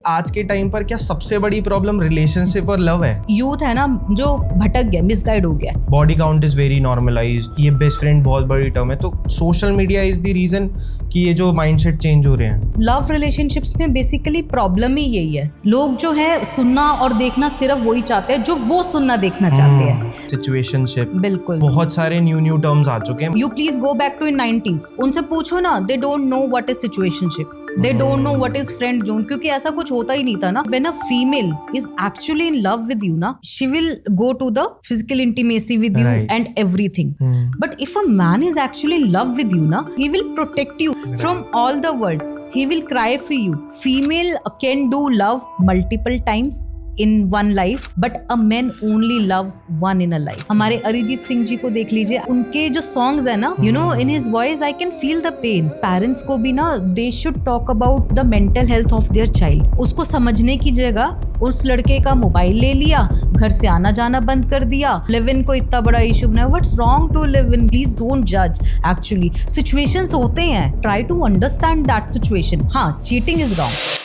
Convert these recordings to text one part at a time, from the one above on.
आज के टाइम पर क्या सबसे बड़ी प्रॉब्लम रिलेशनशिप और लव है? यूथ है ना जो भटक गया, मिसगाइड हो गया। Body count is very normalized, ये बेस्ट फ्रेंड बहुत बड़ी टर्म है, तो social media is the reason कि ये जो माइंडसेट चेंज हो रहे हैं। लव रिलेशनशिप्स में बेसिकली प्रॉब्लम ही यही है, लोग जो है सुनना और देखना सिर्फ वही चाहते हैं जो वो सुनना देखना चाहते हैं। सिचुएशनशिप, बिल्कुल, बहुत सारे न्यू टर्म्स आ चुके हैं। You please go back to in 90s, उनसे पूछो ना, they don't know what is situationship, they don't know what is friend zone, क्योंकि ऐसा कुछ होता ही नहीं था ना। When a female is actually in love with you ना, she will go to the physical intimacy with you and everything. But if a man is actually in love with you ना, he will protect you from all the world, he will cry for you. Female can do love multiple times in one life, but a man only loves one in a life. हमारे अरिजीत सिंह जी को देख लीजिए, उनके जो songs है ना, you know, in his voice I can feel the pain. Parents को भी ना, they should talk about the mental health of their child. उसको समझने की जगह उस लड़के का मोबाइल ले लिया, घर से आना जाना बंद कर दिया, लिव इन को इतना बड़ा इशू बनाया। What's wrong to live in? Please don't जज। एक्चुअली सिचुएशंस होते हैं, try to understand that situation. हाँ, cheating is wrong.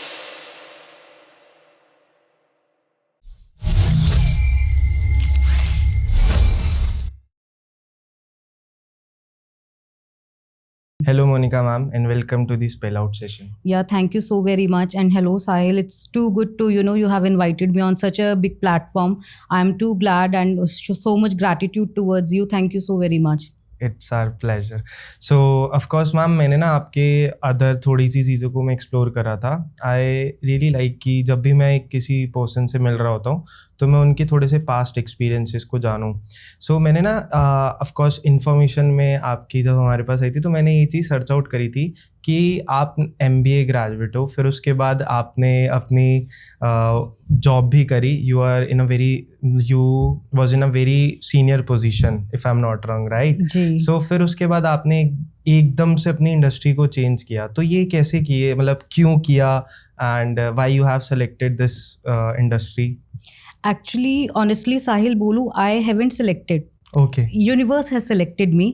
Hello Monica ma'am, and welcome to the Spell Out session. Yeah, thank you so very much, and hello Sahil. It's too good to, you know, you have invited me on such a big platform. I'm too glad and so much gratitude towards you. Thank you so very much. It's our pleasure. So of course ma'am, मैंने ना आपके other थोड़ी सी चीज़ों को मैं explore करा था। I really like कि जब भी मैं किसी पर्सन से मिल रहा होता हूँ तो मैं उनके थोड़े से पास्ट एक्सपीरियंसेस को जानूँ। सो मैंने ना ऑफ कोर्स इन्फॉर्मेशन में आपकी जब हमारे पास आई थी तो मैंने ये चीज़ सर्च आउट करी थी कि आप MBA ग्रेजुएट हो, फिर उसके बाद आपने अपनी जॉब भी करी। You was in a very senior position if I am not wrong, right? So फिर उसके बाद आपने एकदम से अपनी इंडस्ट्री को चेंज किया, तो ये कैसे किए, मतलब क्यों किया, and why you have selected this industry? Actually, honestly, Sahil Bolu, I haven't selected. Okay. Universe has selected me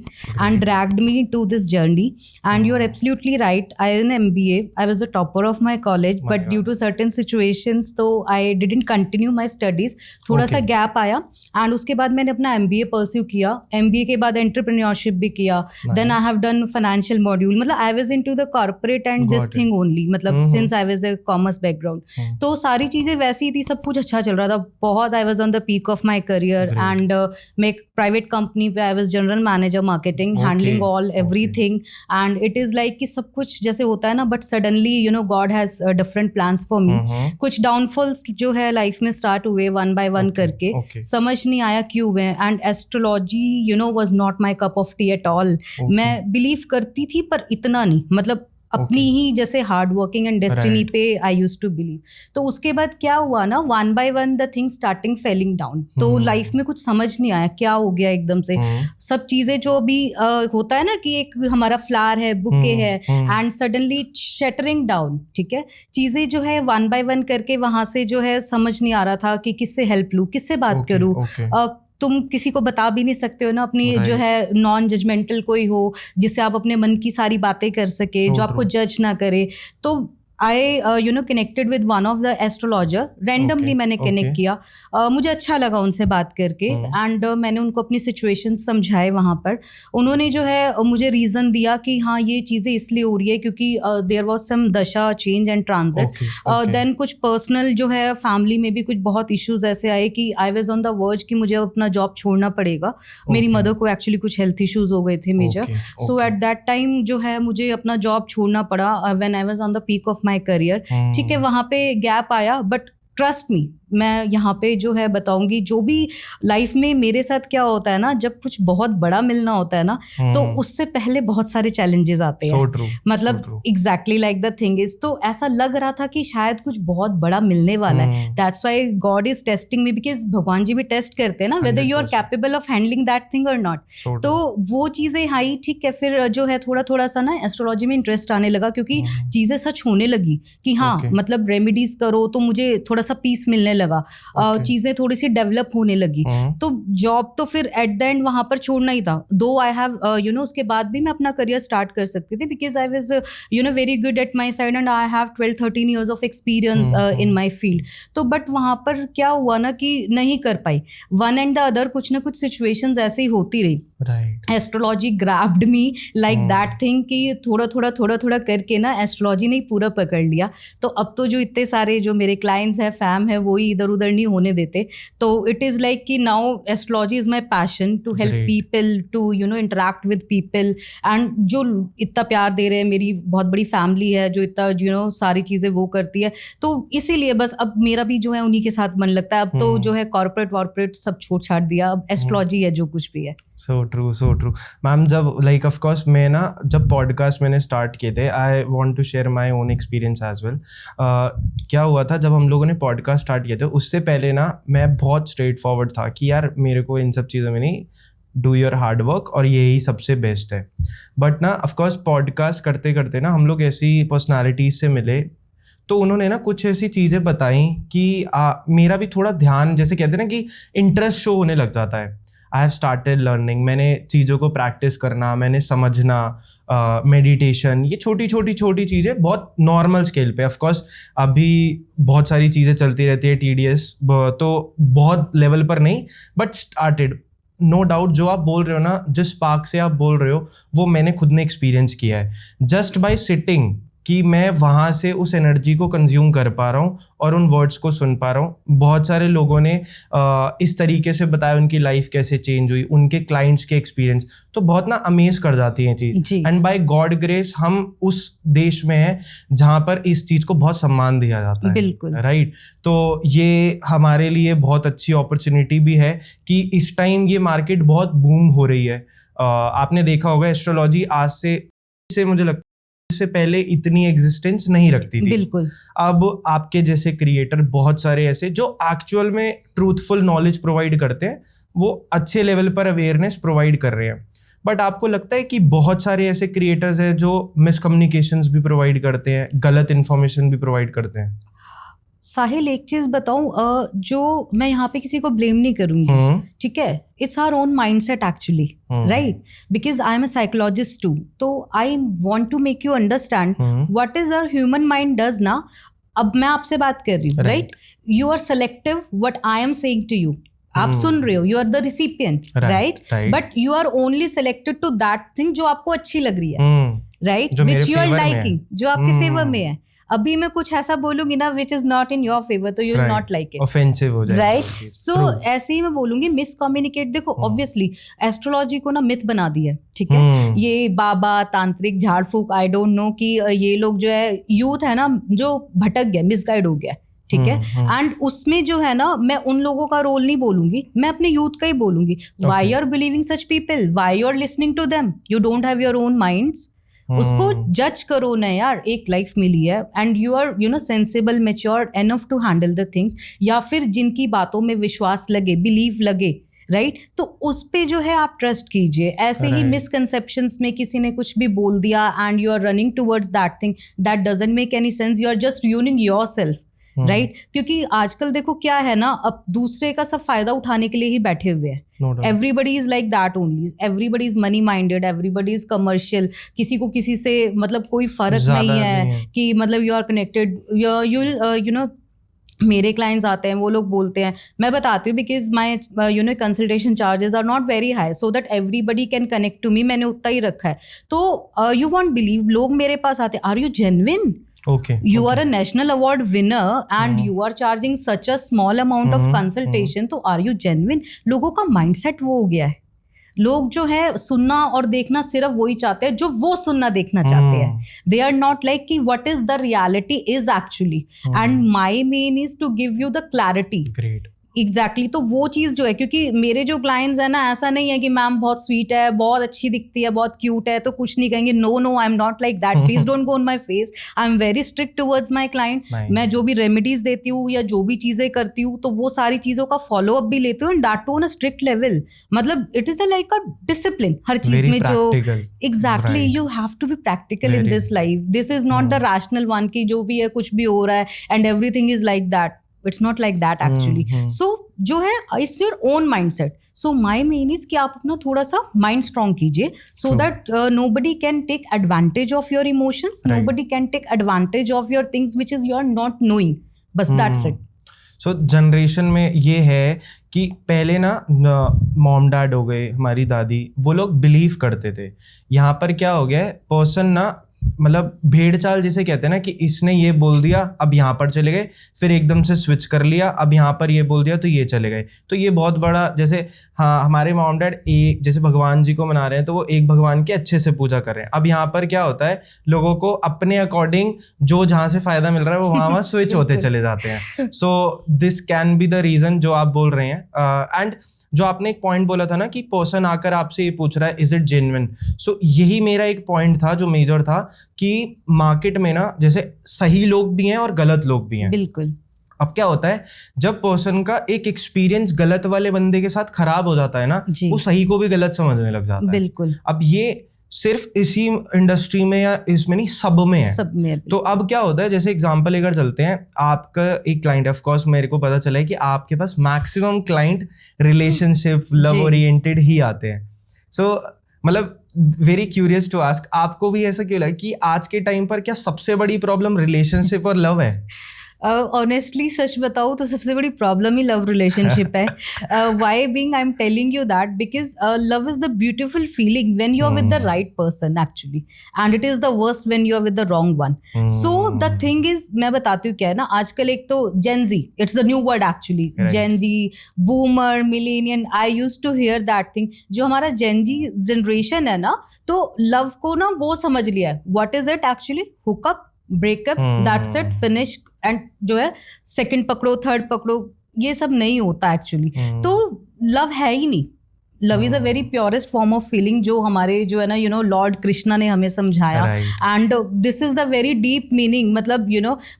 and dragged me to this journey. And you're absolutely right. I in MBA, I was the topper of my college, but due to certain situations, so I didn't continue my studies. थोड़ा सा gap आया, and उसके बाद मैंने अपना MBA pursue किया. MBA के बाद entrepreneurship भी किया. Then I have done financial module. मतलब I was into the corporate and this thing only. मतलब since I was a commerce background. तो सारी चीजें वैसी थी, सब कुछ अच्छा चल रहा था बहुत. I was on the peak of my career and मैं प्राइवेट कंपनी पे I was general manager marketing, handling all everything, and it is like कि सब कुछ जैसे होता है ना, but suddenly you know God has different plans for me. कुछ डाउनफॉल्स जो है लाइफ में स्टार्ट हुए वन बाय वन करके, समझ नहीं आया क्यों हुए, and astrology you know was not my cup of T at all. मैं बिलीव करती थी पर इतना नहीं, मतलब अपनी ही जैसे हार्ड वर्किंग एंड डेस्टिनी पे आई यूज्ड टू बिलीव। तो उसके बाद क्या हुआ ना, one by one the thing starting failing down. तो लाइफ में कुछ समझ नहीं आया क्या हो गया एकदम से। सब चीजें जो भी होता है ना कि एक हमारा फ्लावर है, बुके है, एंड सडनली शटरिंग डाउन। ठीक है, चीजें जो है वन बाय वन करके वहां से जो है समझ नहीं आ रहा था कि किससे हेल्प लूँ, किससे बात करूँ। तुम किसी को बता भी नहीं सकते हो ना, अपनी जो है नॉन जजमेंटल कोई हो जिससे आप अपने मन की सारी बातें कर सके, जो आपको जज ना करे। तो I you know connected with one of the astrologer, randomly मैंने कनेक्ट किया। मुझे अच्छा लगा उनसे बात करके, एंड मैंने उनको अपनी सिचुएशन समझाए वहाँ पर। उन्होंने जो है मुझे रीज़न दिया कि हाँ ये चीज़ें इसलिए हो रही है क्योंकि देयर वॉज सम दशा चेंज एंड ट्रांजिट। देन कुछ पर्सनल जो है फैमिली में भी कुछ बहुत इश्यूज ऐसे आए कि I was on the verge कि मुझे अपना जॉब छोड़ना पड़ेगा। मेरी मदर को एक्चुअली कुछ हेल्थ इश्यूज हो गए थे major, so at that time जो है मुझे अपना जॉब छोड़ना पड़ा when I was on the peak of my career. ठीक है, वहां पे गैप आया, बट ट्रस्ट मी, मैं यहाँ पे जो है बताऊंगी जो भी लाइफ में मेरे साथ क्या होता है ना, जब कुछ बहुत बड़ा मिलना होता है ना, तो उससे पहले बहुत सारे चैलेंजेस आते हैं। मतलब exactly like the thing is, तो ऐसा लग रहा था कि शायद कुछ बहुत बड़ा मिलने वाला है। That's why god is testing me, because भगवान जी भी टेस्ट करते हैं ना whether you are capable of handling that thing और नॉट। तो वो चीजें आई, ठीक है। फिर जो है थोड़ा थोड़ा सा ना एस्ट्रोलॉजी में इंटरेस्ट आने लगा, क्योंकि चीजें सच होने लगी कि हाँ मतलब रेमेडीज करो तो मुझे थोड़ा सा पीस मिलने लगा, चीजें थोड़ी सी डेवलप होने लगी, तो जॉब तो फिर एट द एंड वहां पर छोड़ना ही था. दो आई हैव उसके बाद भी मैं अपना करियर स्टार्ट कर सकती थी, because I was very good at my side and I have 12-13 years of experience in my field. तो बट वहां पर क्या हुआ ना कि नहीं कर पाई. वन एंड द अदर कुछ ना कुछ सिचुएशंस ऐसे ही होती रही. Right. Astrology grabbed me like that thing कि थोड़ा करके ना एस्ट्रोलॉजी ने पूरा पकड़ लिया. तो अब तो जो इतने सारे जो मेरे क्लाइंट्स हैं, फैम है, वो ही इधर उधर नहीं होने देते. तो इट इज़ लाइक कि now astrology is my passion to help people, to interact with people. And जो इतना प्यार दे रहे हैं, मेरी बहुत बड़ी फैमिली है जो इतना सारी चीज़ें वो करती है. तो इसीलिए बस अब मेरा भी जो है उन्हीं के साथ मन लगता है. अब तो जो है कॉर्पोरेट सब छोड़ छाड़ दिया, अब एस्ट्रोलॉजी है जो कुछ भी है. So true ma'am. जब लाइक ऑफ कोर्स मैं ना जब पॉडकास्ट मैंने स्टार्ट किए थे, I want to share my own experience as well. क्या हुआ था जब हम लोगों ने पॉडकास्ट स्टार्ट किए थे, उससे पहले ना मैं बहुत स्ट्रेट फॉरवर्ड था कि यार मेरे को इन सब चीज़ों में नहीं, डू योर हार्ड वर्क और यही सबसे बेस्ट है. बट ना ऑफ कोर्स पॉडकास्ट करते करते ना हम लोग ऐसी पर्सनालिटीज़ से मिले, तो उन्होंने ना कुछ ऐसी चीज़ें बताई कि मेरा भी थोड़ा ध्यान, जैसे कहते हैं ना कि इंटरेस्ट शो होने लग जाता है. I have started learning. मैंने चीज़ों को प्रैक्टिस करना, मैंने समझना, मेडिटेशन, ये छोटी चीज़ें बहुत नॉर्मल स्केल पे. ऑफ कोर्स अभी बहुत सारी चीज़ें चलती रहती है, TDS तो बहुत लेवल पर नहीं, बट स्टार्टेड. नो डाउट जो आप बोल रहे हो ना, जिस स्पार्क से आप बोल रहे हो, वो मैंने खुद ने एक्सपीरियंस किया है जस्ट बाय सिटिंग, कि मैं वहाँ से उस एनर्जी को कंज्यूम कर पा रहा हूँ और उन वर्ड्स को सुन पा रहा हूँ. बहुत सारे लोगों ने इस तरीके से बताया उनकी लाइफ कैसे चेंज हुई, उनके क्लाइंट्स के एक्सपीरियंस, तो बहुत ना अमेज कर जाती है चीज़. एंड बाय गॉड ग्रेस हम उस देश में हैं जहाँ पर इस चीज़ को बहुत सम्मान दिया जाता है. बिल्कुल राइट. तो ये हमारे लिए बहुत अच्छी अपॉर्चुनिटी भी है कि इस टाइम ये मार्केट बहुत बूम हो रही है. आपने देखा होगा एस्ट्रोलॉजी आज से मुझे लगता है से पहले इतनी एग्जिस्टेंस नहीं रखती थी. बिल्कुल. अब आपके जैसे क्रिएटर बहुत सारे ऐसे जो एक्चुअल में ट्रूथफुल नॉलेज प्रोवाइड करते हैं, वो अच्छे लेवल पर अवेयरनेस प्रोवाइड कर रहे हैं. बट आपको लगता है कि बहुत सारे ऐसे क्रिएटर्स हैं जो मिसकम्युनिकेशंस भी प्रोवाइड करते हैं, गलत इन्फॉर्मेशन भी प्रोवाइड करते हैं? साहिल, एक चीज बताऊं, जो मैं यहाँ पे किसी को ब्लेम नहीं करूंगी, ठीक है, it's our own mindset actually, right, because I am a psychologist too. तो I want to make you understand what is our human mind does ना. अब मैं आपसे बात कर रही हूँ, right, you are selective what I am saying to you. आप सुन रहे हो, you are the recipient, right, but you are only selected to that thing जो आपको अच्छी लग रही है, right, which you are liking, जो आपके फेवर में है. अभी मैं कुछ ऐसा बोलूंगी ना which is not in your favour, तो you will not like it, offensive हो जाएगा, राइट. सो ऐसे ही मैं बोलूंगी मिसकम्युनिकेट. देखो ऑब्वियसली एस्ट्रोलॉजी को ना मिथ बना दी है, ठीक है, ये बाबा, तांत्रिक, झाड़ फूक, आई डोंट नो, कि ये लोग जो है यूथ है ना जो भटक गया, मिसगाइड हो गया, ठीक है. एंड उसमें जो है ना, मैं उन लोगों का रोल नहीं बोलूंगी, मैं अपने यूथ का ही बोलूंगी. Why you are believing such people, why you are listening to them, you don't have your own minds. उसको जज करो ना यार, एक लाइफ मिली है and you are sensible, mature enough to handle the things. या फिर जिनकी बातों में विश्वास लगे, बिलीव लगे, राइट, तो उस पे जो है आप ट्रस्ट कीजिए. ऐसे ही मिसकंसेप्शंस में किसी ने कुछ भी बोल दिया and you are running towards that thing, that doesn't make any sense. You are just ruining yourself, right. क्योंकि आजकल देखो क्या है ना, अब दूसरे का सब फायदा उठाने के लिए ही बैठे हुए हैं. Everybody is like that only, everybody is money minded, everybody is commercial. किसी को किसी से मतलब कोई फर्क नहीं है कि मतलब you are connected, you know. मेरे क्लाइंट्स आते हैं, वो लोग बोलते हैं, मैं बताती हूँ, because my consultation charges are not very high, so that everybody can connect to me. मैंने उतना ही रखा है. तो यू वॉन्ट बिलीव, लोग मेरे पास आते हैं, are you genuine? Okay. You are a national award winner and you are charging such a small amount of consultation. तो are you genuine? लोगों का mindset वो हो गया है. लोग जो है सुनना और देखना सिर्फ वही चाहते हैं जो वो सुनना देखना चाहते हैं. They are not like कि what is the reality is actually. And my main is to give you the clarity. Great. Exactly. तो वो चीज़ जो है, क्योंकि मेरे जो क्लाइंट्स है ना, ऐसा नहीं है कि मैम बहुत स्वीट है, बहुत अच्छी दिखती है, बहुत क्यूट है, तो कुछ नहीं कहेंगे. No, I am not like that. Please don't go on my face. I am very strict towards my client. मैं जो भी रेमेडीज देती हूँ या जो भी चीज़ें करती हूँ, तो वो सारी चीज़ों का फॉलो अप भी लेती हूँ, and that too on a strict level. मतलब it is like a discipline हर चीज़ में. जो exactly, you have to be practical in this life. This is not the rational one की जो भी है कुछ भी हो रहा है and everything is like that. It's not like that actually. So जो है it's your own mindset. So my main is कि आप अपना थोड़ा सा माइंड स्ट्रॉन्ग कीजिए so that nobody can take advantage of your emotions, nobody can take advantage of your things which is you are not knowing. बस that's it. So generation में ये है कि पहले ना मॉम डैड हो गए, हमारी दादी, वो लोग बिलीव करते थे. यहाँ पर क्या हो गया है, पर्सन ना मतलब भेड़ चाल जिसे कहते हैं ना, कि इसने ये बोल दिया अब यहाँ पर चले गए, फिर एकदम से स्विच कर लिया, अब यहाँ पर ये बोल दिया तो ये चले गए. तो ये बहुत बड़ा, जैसे हाँ हमारे मॉम डैड एक जैसे भगवान जी को मना रहे हैं तो वो एक भगवान की अच्छे से पूजा कर रहे हैं. अब यहाँ पर क्या होता है, लोगों को अपने अकॉर्डिंग जो जहाँ से फ़ायदा मिल रहा है वो वहाँ स्विच होते चले जाते हैं. So this can be the reason जो आप बोल रहे हैं. एंड जो आपने एक पॉइंट बोला था ना कि पर्सन आकर आपसे ये पूछ रहा है इज इट जेन्युइन. सो यही मेरा एक पॉइंट था जो मेजर था कि मार्केट में ना जैसे सही लोग भी हैं और गलत लोग भी हैं. बिल्कुल. अब क्या होता है, जब पर्सन का एक एक्सपीरियंस गलत वाले बंदे के साथ खराब हो जाता है ना, वो सही को भी गलत समझने लग जाता है. बिल्कुल. अब ये सिर्फ इसी इंडस्ट्री में या इसमें नहीं, सब में है. सब में. तो अब क्या होता है, जैसे एग्जांपल लेकर चलते हैं, आपका एक क्लाइंट, ऑफ कोर्स मेरे को पता चला है कि आपके पास maximum client relationship love oriented ही आते हैं. सो मतलब वेरी क्यूरियस टू आस्क, आपको भी ऐसा क्यों लगा कि आज के टाइम पर क्या सबसे बड़ी प्रॉब्लम रिलेशनशिप और लव है? ऑनेस्टली सच बताऊँ तो सबसे बड़ी प्रॉब्लम ही लव रिलेशनशिप है. Why being I am telling you that because love is the beautiful feeling when you are with the right person actually, and it is the worst when you are with the wrong one. So the thing is, मैं बताती हूँ क्या है ना, आजकल एक तो Gen Z, it's the new word actually, Gen Z, boomer, millennial. I used to hear that thing. जो हमारा जेनजी जनरेशन है ना, तो लव को ना वो समझ लिया है. What is it actually? Hookup, breakup, that's it, finish. And जो है सेकंड पकड़ो, थर्ड पकड़ो, ये सब नहीं होता एक्चुअली. तो लव है ही नहीं. Love is a very purest form of feeling जो हमारे जो है ना लॉर्ड कृष्णा ने हमें समझाया. And this is the very deep meaning, मतलब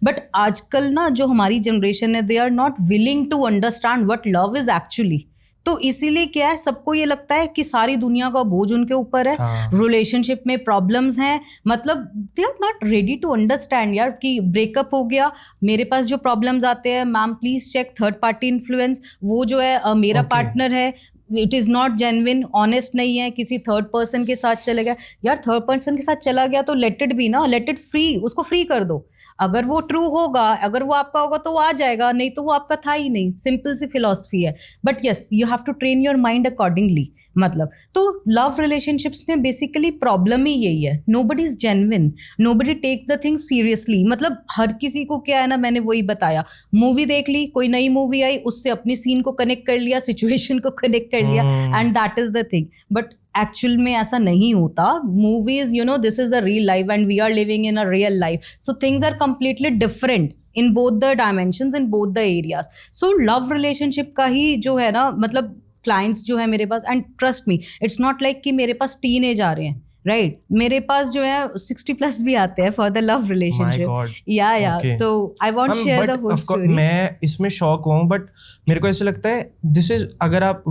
बट आजकल ना जो हमारी जनरेशन है, they are not willing to understand what love is actually. तो इसीलिए क्या है, सबको ये लगता है कि सारी दुनिया का बोझ उनके ऊपर है. रिलेशनशिप में प्रॉब्लम्स हैं, मतलब they are not ready to understand यार कि ब्रेकअप हो गया, मेरे पास जो प्रॉब्लम्स आते हैं, ma'am please check third party influence. वो जो है मेरा पार्टनर है, it is not genuine, honest नहीं है, किसी थर्ड पर्सन के साथ चले गया. यार थर्ड पर्सन के साथ चला गया तो लेट इट बी ना, लेट इट फ्री, उसको फ्री कर दो. अगर वो ट्रू होगा, अगर वो आपका होगा तो वो आ जाएगा, नहीं तो वो आपका था ही नहीं. सिंपल सी फिलॉसफी है. But yes, you have to train your mind accordingly. मतलब तो लव रिलेशनशिप्स में बेसिकली प्रॉब्लम ही यही है. Nobody is genuine, nobody take the thing seriously. मतलब हर किसी को क्या है ना, मैंने वही बताया, मूवी देख ली, कोई नई मूवी आई, उससे अपनी सीन को कनेक्ट कर लिया, सिचुएशन को कनेक्ट कर लिया, and that is the thing. But actual में ऐसा नहीं होता. Movies, this is the real life and we are living in a real life. So things are completely different in both the dimensions, in both the areas. So love relationship का ही जो है ना, मतलब clients जो है मेरे पास, and trust me, it's not like कि मेरे पास teenage आ रहे हैं, right? मेरे पास जो है 60+ भी आते हैं for the love relationship. My God. Yeah. Okay. So I won't share the whole story. मैं इसमें शॉक हुआ हूँ, बट मेरे को ऐसा लगता है दिस इज, अगर आप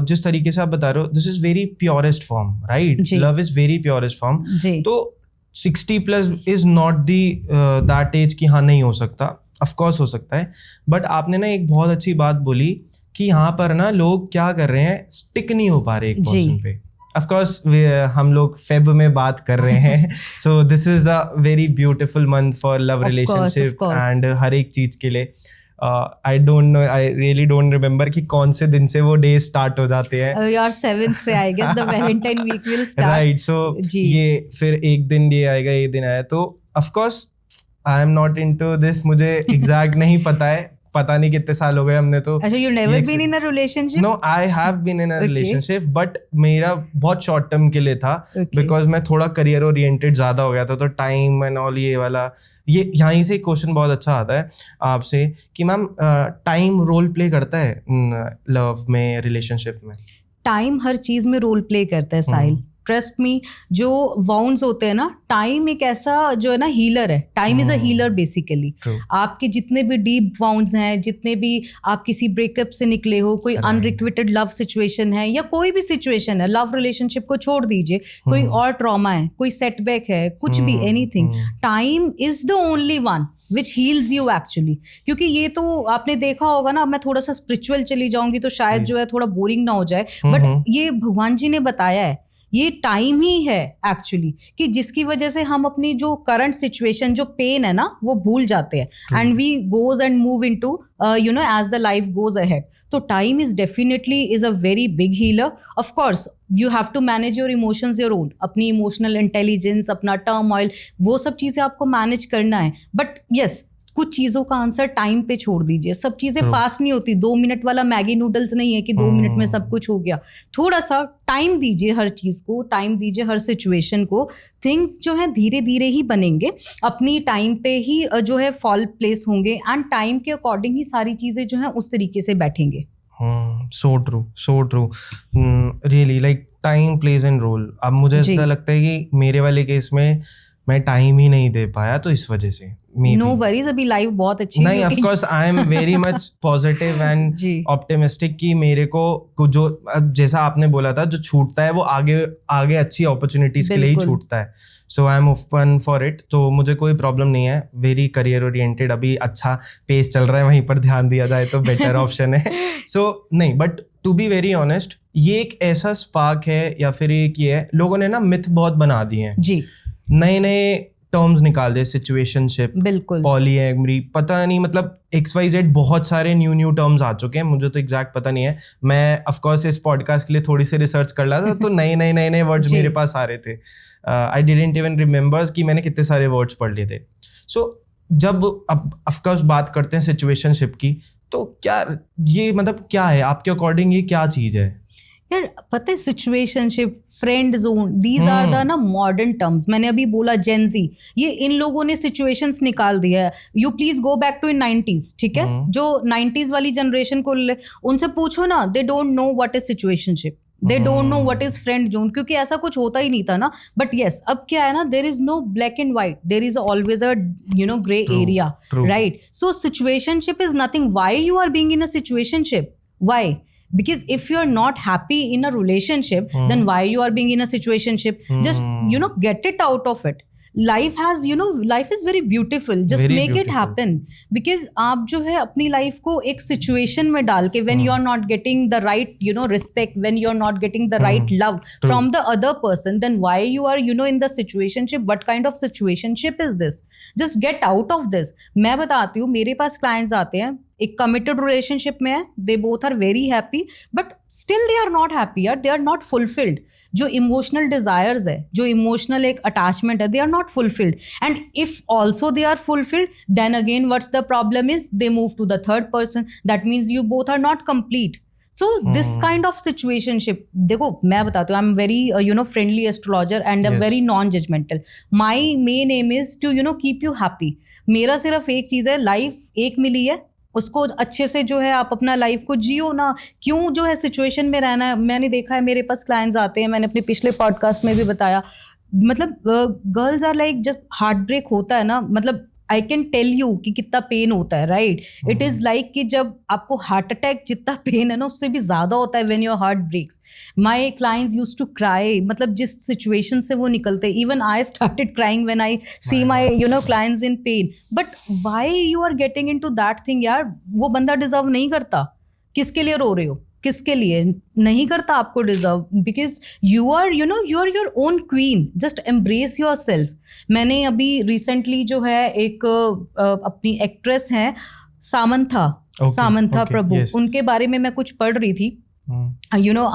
जिस तरीके से आप बता रहे हो, this is very purest form, right? Love is very purest form. तो 60+ is not the that age कि हाँ नहीं हो सकता. ऑफ कोर्स हो सकता है, बट आपने ना एक बहुत अच्छी बात बोली कि यहाँ पर ना लोग क्या कर रहे हैं, स्टिक नहीं हो पा रहे एक पर्सन पे. ऑफ कोर्स हम लोग फेब में बात कर रहे हैं, so this is a very beautiful month for love relationship and हर एक चीज के लिए. I don't know, I really don't remember कि कौन से दिन से वो डे स्टार्ट हो जाते हैं. यार 7th से I guess the Valentine week will start, right? So ये फिर एक दिन ये आएगा, ये दिन आया. तो of course I am not into this, मुझे एग्जैक्ट नहीं पता है, पता नहीं कितने साल हो गए हमने. तो अच्छा, you never been in a relationship? No, I have been in a relationship, but मेरा बहुत शॉर्ट टर्म के लिए था, बिकॉज मैं थोड़ा करियर ओरिएंटेड ज़्यादा हो गया था. तो टाइम एंड ऑल ये वाला, ये यहीं से क्वेश्चन बहुत अच्छा आता है आपसे कि मैम टाइम रोल प्ले करता है लव में, रिलेशनशिप में? टाइम हर चीज़ में रोल प्ले करता है साहिल. ट्रस्ट मी, जो वाउंड्स होते हैं ना, टाइम एक ऐसा जो है ना हीलर है. Time is a healer basically. आपके जितने भी डीप वाउंड्स हैं, जितने भी आप किसी ब्रेकअप से निकले हो, कोई अनरिक्वेटेड लव सिचुएशन है या कोई भी सिचुएशन है, लव रिलेशनशिप को छोड़ दीजिए, कोई और ट्रॉमा है, कोई सेटबैक है, कुछ भी, anything, time is the only one which heels you actually. क्योंकि ये तो आपने देखा होगा ना, मैं थोड़ा सा स्पिरिचुअल चली जाऊंगी तो शायद जो है थोड़ा बोरिंग ना हो जाए, बट ये भगवान जी ने बताया है, ये टाइम ही है एक्चुअली कि जिसकी वजह से हम अपनी जो करंट सिचुएशन, जो पेन है ना, वो भूल जाते हैं and we goes and move into you know as the life goes ahead. तो time is definitely is a very big healer. Of course you have to manage your emotions your own, अपनी emotional intelligence, अपना turmoil, वो सब चीजें आपको manage करना है. But yes, कुछ चीजों का आंसर टाइम पे छोड़ दीजिए. सब चीजें फास्ट नहीं होती. 2 मिनट वाला मैगी नूडल्स नहीं है कि 2 मिनट में सब कुछ हो गया. थोड़ा सा टाइम दीजिए हर चीज को, टाइम दीजिए हर सिचुएशन को. थिंग्स जो है धीरे धीरे ही बनेंगे, अपनी टाइम पे ही जो है फॉल प्लेस होंगे एंड टाइम के अकॉर्डिंग ही सारी चीजें जो है उस तरीके से बैठेंगे. so true. Really, like time plays a role. अब मुझे ऐसा लगता है कि मेरे वाले केस में मैं टाइम ही नहीं दे पाया, तो इस वजह से नो वरीज. अभी लाइफ बहुत अच्छी नहीं, of course I am very much positive and optimistic कि मेरे को जो जैसा आपने बोला था, जो छूटता है वो आगे अच्छी अपॉर्चुनिटीज के लिए ही छूटता है. So I am open for it. तो मुझे कोई प्रॉब्लम नहीं है. वेरी करियर ओरिएंटेड, अभी अच्छा पेस चल रहा है, वहीं पर ध्यान दिया जाए तो बेटर ऑप्शन है. सो नहीं, but to be very honest, ये एक ऐसा स्पार्क है या फिर एक ये है, लोगों ने ना मिथ बहुत बना दिए हैं जी. नए टर्म्स निकाल दे, सिचुएशनशिप, बिल्कुल, पॉलीएमरी, पता नहीं, मतलब XYZ बहुत सारे न्यू टर्म्स आ चुके हैं. मुझे तो एग्जैक्ट पता नहीं है. मैं ऑफ कोर्स इस पॉडकास्ट के लिए थोड़ी सी रिसर्च कर रहा था, तो नए वर्ड्स मेरे पास आ रहे थे. आई डिडंट इवन रिमेंबर कि मैंने कितने सारे वर्ड्स पढ़ लिए थे. सो जब अब ऑफ कोर्स बात करते हैं सिचुएशनशिप की, तो क्या ये मतलब क्या है आपके अकॉर्डिंग, ये क्या चीज़ है? यार पता है, situationship, friend zone, these are the ना मॉडर्न टर्म्स. मैंने अभी बोला जेनजी, ये इन लोगों ने सिचुएशंस निकाल दिया है. You please go back to in 90s, ठीक है, जो 90s वाली जनरेशन को उनसे पूछो ना, they don't know what is situationship, they don't know what is friend zone, क्योंकि ऐसा कुछ होता ही नहीं था ना. बट यस, अब क्या है ना, there is no black and white, there is always a you know grey area, right? So situationship is nothing. Why you are being in a situationship? Why? Because if you're not happy in a relationship, then why you are being in a situationship? Just you know, get it out of it. Life has, you know, life is very beautiful. Just very make beautiful. It happen. Because आप जो है अपनी life को एक situation में डाल के, when you are not getting the right, you know, respect, when you are not getting the right love from the other person, then why you are, you know, in the situationship? What kind of situationship is this? Just get out of this. मैं बताती हूँ, मेरे पास clients आते हैं, एक committed relationship में है, they both are very happy, but still they are not happy यार, दे आर नॉट फुलफिल्ड. जो इमोशनल डिजायर्स है, जो इमोशनल एक अटैचमेंट है, they are not fulfilled. And if also they are fulfilled, then again what's the problem is, they move to the third person. That means you both are not complete. So this kind of situationship, देखो मैं बताती हूँ, I'm very you know friendly astrologer and I'm very non-judgmental. My main aim is to you know keep you happy. मेरा सिर्फ एक चीज़ है, life एक मिली है, उसको अच्छे से जो है आप अपना लाइफ को जियो ना. क्यों जो है सिचुएशन में रहना है? मैंने देखा है, मेरे पास क्लाइंट्स आते हैं, मैंने अपने पिछले पॉडकास्ट में भी बताया, मतलब girls are like, just heart break होता है ना, मतलब आई कैन टेल यू कि कितना पेन होता है, राइट? इट इज लाइक कि जब आपको हार्ट अटैक जितना पेन है ना, उससे भी ज्यादा होता है when your heart breaks. My clients used to cry, मतलब जिस सिचुएशन से वो निकलते, even I started crying when I see my you know clients in pain. But why you are getting into that thing यार? वो बंदा deserve नहीं करता. किसके लिए रो रहे हो? किसके लिए नहीं करता आपको deserve? Because you are you know you are your own queen. Just embrace yourself. मैंने अभी रिसेंटली जो है एक अपनी एक्ट्रेस हैं सामंथा, सामंथा प्रभु, उनके बारे में मैं कुछ पढ़ रही थी. यू नो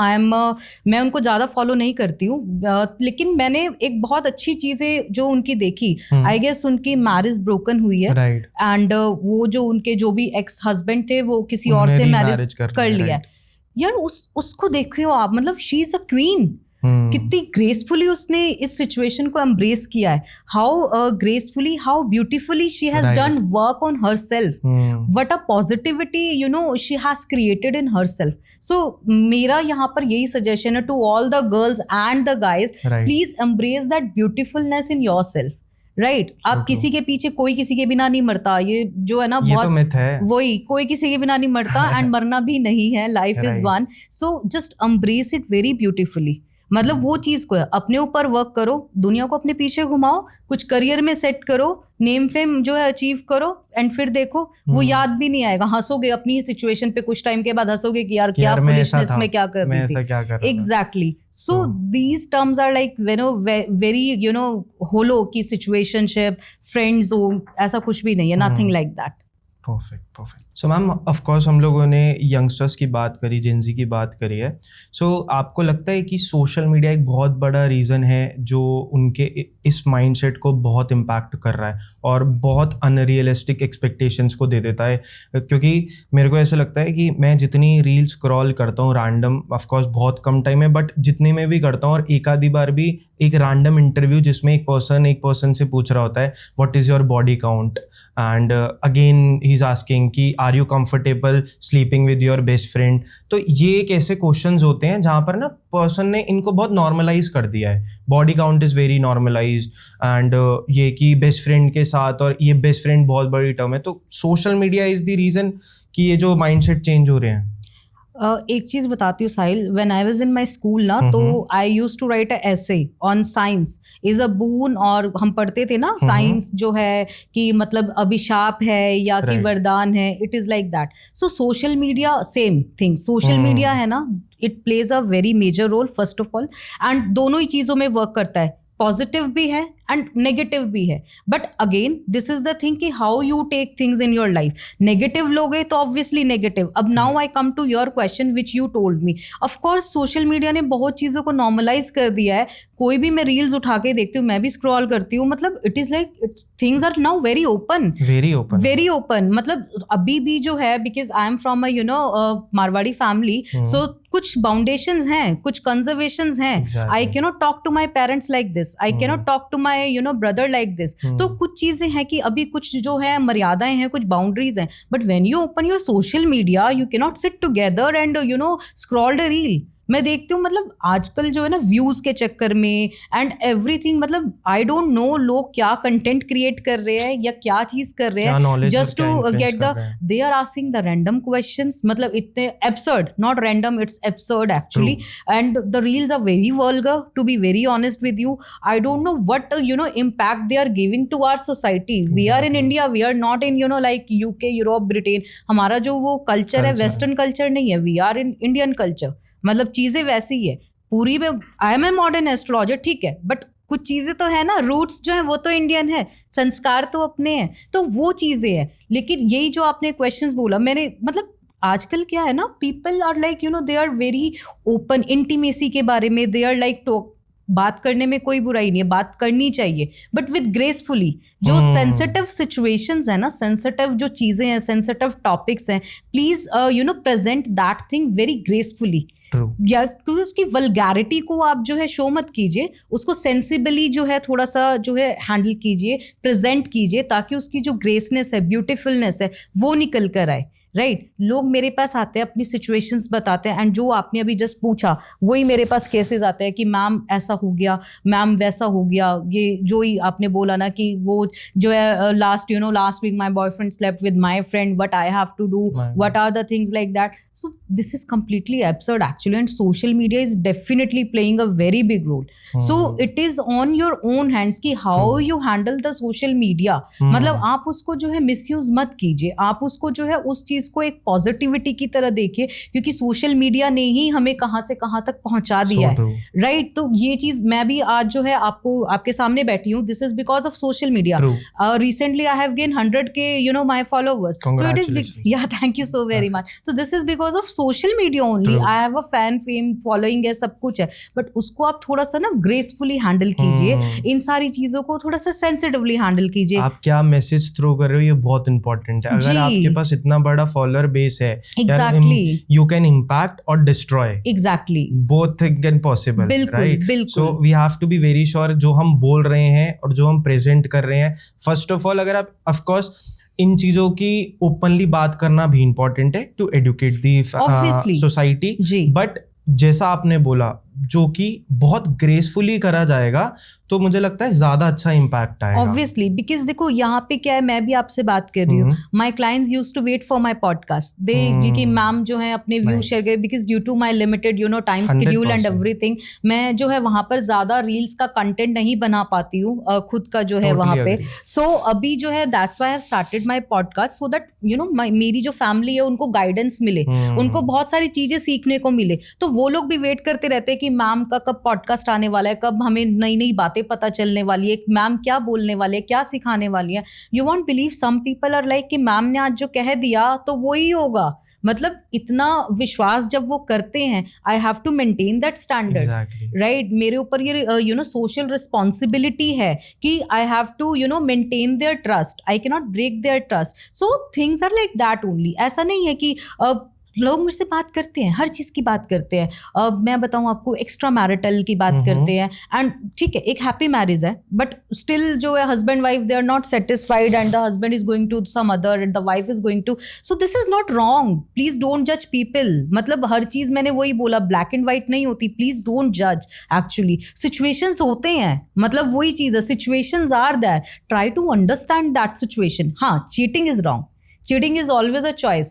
मैं उनको ज़्यादा फॉलो नहीं करती हूँ, लेकिन मैंने एक बहुत अच्छी चीज़ें जो उनकी देखी. आई गेस उनकी मैरिज ब्रोकन हुई है, एंड वो जो उनके जो भी एक्स हस्बैंड थे, वो किसी और से मैरिज कर लिया है. यार उसको देखियो आप, मतलब शी इज अ क्वीन. कितनी ग्रेसफुली उसने इस सिचुएशन को एम्ब्रेस किया है. How gracefully, how beautifully she has done work on herself. What a positivity you know she has created in herself. सो मेरा यहाँ पर यही सजेशन है to all the girls and the guys, please embrace that beautifulness in yourself. Right? आप किसी के पीछे, कोई किसी के बिना नहीं मरता. ये जो है ना, बहुत तो मिथ है. वही, कोई किसी के बिना नहीं मरता एंड मरना भी नहीं है. Life is one. So just embrace it very beautifully. मतलब वो चीज को है, अपने ऊपर वर्क करो, दुनिया को अपने पीछे घुमाओ, कुछ करियर में सेट करो, नेम फेम जो है अचीव करो, एंड फिर देखो वो याद भी नहीं आएगा, हंसोगे अपनी ही सिचुएशन पे, कुछ टाइम के बाद हंसोगे कि यार क्या फुलिशनेस में क्या कर रही थी. Exactly. So these terms are like very hollow की सिचुएशनशिप, फ्रेंड जोन, ऐसा कुछ भी नहीं है, nothing like that. Perfect. So ma'am of course हम लोगों ने यंगस्टर्स की बात करी, जेनजी की बात करी है. सो आपको लगता है कि सोशल मीडिया एक बहुत बड़ा रीज़न है जो उनके इस माइंडसेट को बहुत इम्पैक्ट कर रहा है और बहुत अनरियलिस्टिक एक्सपेक्टेशंस को दे देता है? क्योंकि मेरे को ऐसा लगता है कि मैं जितनी रील स्क्रॉल करता हूँ रैंडम, ऑफ कोर्स बहुत कम टाइम है, बट जितनी मैं भी करता हूँ, और एक आधी बार भी एक रैंडम इंटरव्यू जिसमें एक पर्सन से पूछ रहा होता है what is your body count, and again he is asking कि are you comfortable sleeping with your best friend. तो ये एक ऐसे क्वेश्चंस होते हैं जहाँ पर ना पर्सन ने इनको बहुत नॉर्मलाइज कर दिया है. Body count is very normalized, and ये कि बेस्ट फ्रेंड के साथ, और ये बेस्ट फ्रेंड बहुत बड़ी टर्म है. तो social media is the reason कि ये जो माइंडसेट चेंज हो रहे हैं. एक चीज बताती हूँ Sahil, when I was in my school ना, तो I used to write a essay on science is a boon, और हम पढ़ते थे ना साइंस जो है कि मतलब अभिशाप है या कि वरदान है, it is like that. So social media same thing, social media है ना, it plays a very major role first of all, and दोनों ही चीजों में वर्क करता है, पॉजिटिव भी है एंड नेगेटिव भी है. But again this is the thing कि how you take things in your life. Negative लोगे तो ऑब्वियसली नेगेटिव. अब now I come to your question which you told me. Of course social media ने बहुत चीज़ों को नॉर्मलाइज कर दिया है. कोई भी मैं रील्स उठा के देखती हूँ, मैं भी स्क्रॉल करती हूँ, मतलब it is like things are now very open, very open. मतलब अभी भी जो है, because I am from Marwari family, so कुछ बाउंडेशंस हैं, कुछ कंजर्वेशंस हैं. I cannot talk to my parents like this, I cannot talk to my brother like this. तो कुछ चीजें हैं कि अभी कुछ जो है मर्यादाएं हैं, कुछ बाउंड्रीज हैं. But when you open your social media, you cannot sit together and scroll the reel. मैं देखती हूँ, मतलब आजकल जो है ना व्यूज के चक्कर में एंड एवरीथिंग, मतलब आई डोंट नो लोग क्या कंटेंट क्रिएट कर रहे हैं या क्या चीज कर रहे हैं, just to get the, they are asking the random questions. मतलब इतने absurd, not random, it's absurd actually, and the reels are very vulgar, to be very honest with you. I don't know what impact they are giving to our society. We are in India, we are not in like UK, Europe, Britain. हमारा जो वो culture है western culture नहीं है, we are in Indian culture. मतलब चीजें वैसी है पूरी में. I am a modern astrologer, ठीक है, बट कुछ चीजें तो है ना, रूट्स जो है वो तो इंडियन है, संस्कार तो अपने हैं, तो वो चीजें हैं. लेकिन यही जो आपने क्वेश्चंस बोला, मैंने मतलब आजकल क्या है ना, people are like they are very open. Intimacy के बारे में दे आर लाइक टॉक, बात करने में कोई बुराई नहीं है, बात करनी चाहिए, बट विद ग्रेसफुली. जो सेंसिटिव सिचुएशंस है ना, सेंसिटिव जो चीजें हैं, सेंसिटिव टॉपिक्स हैं, please present that thing very gracefully. या क्योंकि उसकी वल्गैरिटी को आप जो है शो मत कीजिए, उसको सेंसिबली जो है थोड़ा सा जो है हैंडल कीजिए, प्रेजेंट कीजिए, ताकि उसकी जो ग्रेसनेस है, ब्यूटीफुलनेस है, वो निकल कर आए. राइट. लोग मेरे पास आते हैं, अपनी सिचुएशंस बताते हैं, एंड जो आपने अभी जस्ट पूछा वही मेरे पास केसेस आते हैं कि मैम ऐसा हो गया, मैम वैसा हो गया. ये जो ही आपने बोला ना कि वो जो है last week my boyfriend slept with my friend, what I have to do, what are the things like that. So this is completely absurd actually, and social media is definitely playing a very big role. So it is on your own hands कि how you handle the social media. मतलब आप उसको जो है misuse मत कीजिए, आप उसको जो है उस चीज को एक पॉजिटिविटी की तरह देखिए, क्योंकि सोशल मीडिया ने ही हमें कहां से कहां तक पहुंचा दिया है. राइट. तो ये चीज मैं भी आज जो है आपके सामने बैठी हूँ, this is because of social media. Recently I have gain 100K my followers. So it is yeah, thank you so very much. So this is because of social media only. I have a fan fame following है, सब कुछ है, but उसको आप थोड़ा सा ना gracefully handle कीजिए. इन सारी चीजों को थोड़ा सा सेंसिटिवली हैंडल कीजिए. आप क्या मैसेज थ्रो कर रहे हो, ये बहुत इंपॉर्टेंट है. अगर आपके पास इतना बड़ा फॉलोअर बेस है, exactly, you can impact or destroy. Exactly. Both things can possible. बिल्कुल, right? बिल्कुल. So we have to be very sure जो हम बोल रहे हैं और जो हम प्रेजेंट कर रहे हैं. फर्स्ट ऑफ ऑल, अगर आप ऑफ कोर्स इन चीजों की ओपनली बात करना भी इम्पोर्टेंट है to educate the society. But जैसा आपने बोला, जो कि बहुत ग्रेसफुली करा जाएगा तो मुझे लगता है ज्यादा अच्छा इम्पैक्ट आएगा। ऑब्वियसली, बिकॉज देखो यहाँ पे क्या है, मैं भी आपसे बात कर रही हूँ, my clients used to wait for my podcast, they कि मैम जो है अपने व्यू शेयर करें, because due to my limited time schedule and everything, मैं जो है वहां पर ज्यादा रील्स का कंटेंट नहीं बना पाती हूँ खुद का जो है वहां पे। सो अभी जो है that's why I have started my podcast, so that मेरी जो फैमिली है उनको गाइडेंस मिले, उनको बहुत सारी चीजें सीखने को मिले। तो वो लोग भी वेट करते रहते हैं कि मैम का कब पॉडकास्ट आने वाला है, कब हमें नई नई बातें पता चलने वाली है, मैम क्या बोलने वाले हैं, क्या सिखाने वाली है। You won't believe some people are like कि मैम ने आज जो कह दिया तो वो ही होगा, मतलब इतना विश्वास जब वो करते हैं, I have to maintain that standard, right. मेरे ऊपर ये सोशल रिस्पॉन्सिबिलिटी है कि I have to maintain their trust, I can not break their trust. So things are like that only. ऐसा नहीं है कि लोग मुझसे बात करते हैं, हर चीज़ की बात करते हैं। मैं बताऊं आपको, एक्स्ट्रा मैरिटल की बात करते हैं, एंड ठीक है एक हैप्पी मैरिज है, बट स्टिल जो है husband wife they are not satisfied and the husband is going to some other and the wife is going to, so this is not wrong. Please don't जज people. मतलब हर चीज़ मैंने वही बोला, black and white नहीं होती, please don't जज। Actually situations होते हैं, मतलब वही चीज़ है, situations are there, try to understand that situation. हाँ, cheating is wrong, cheating is always a choice,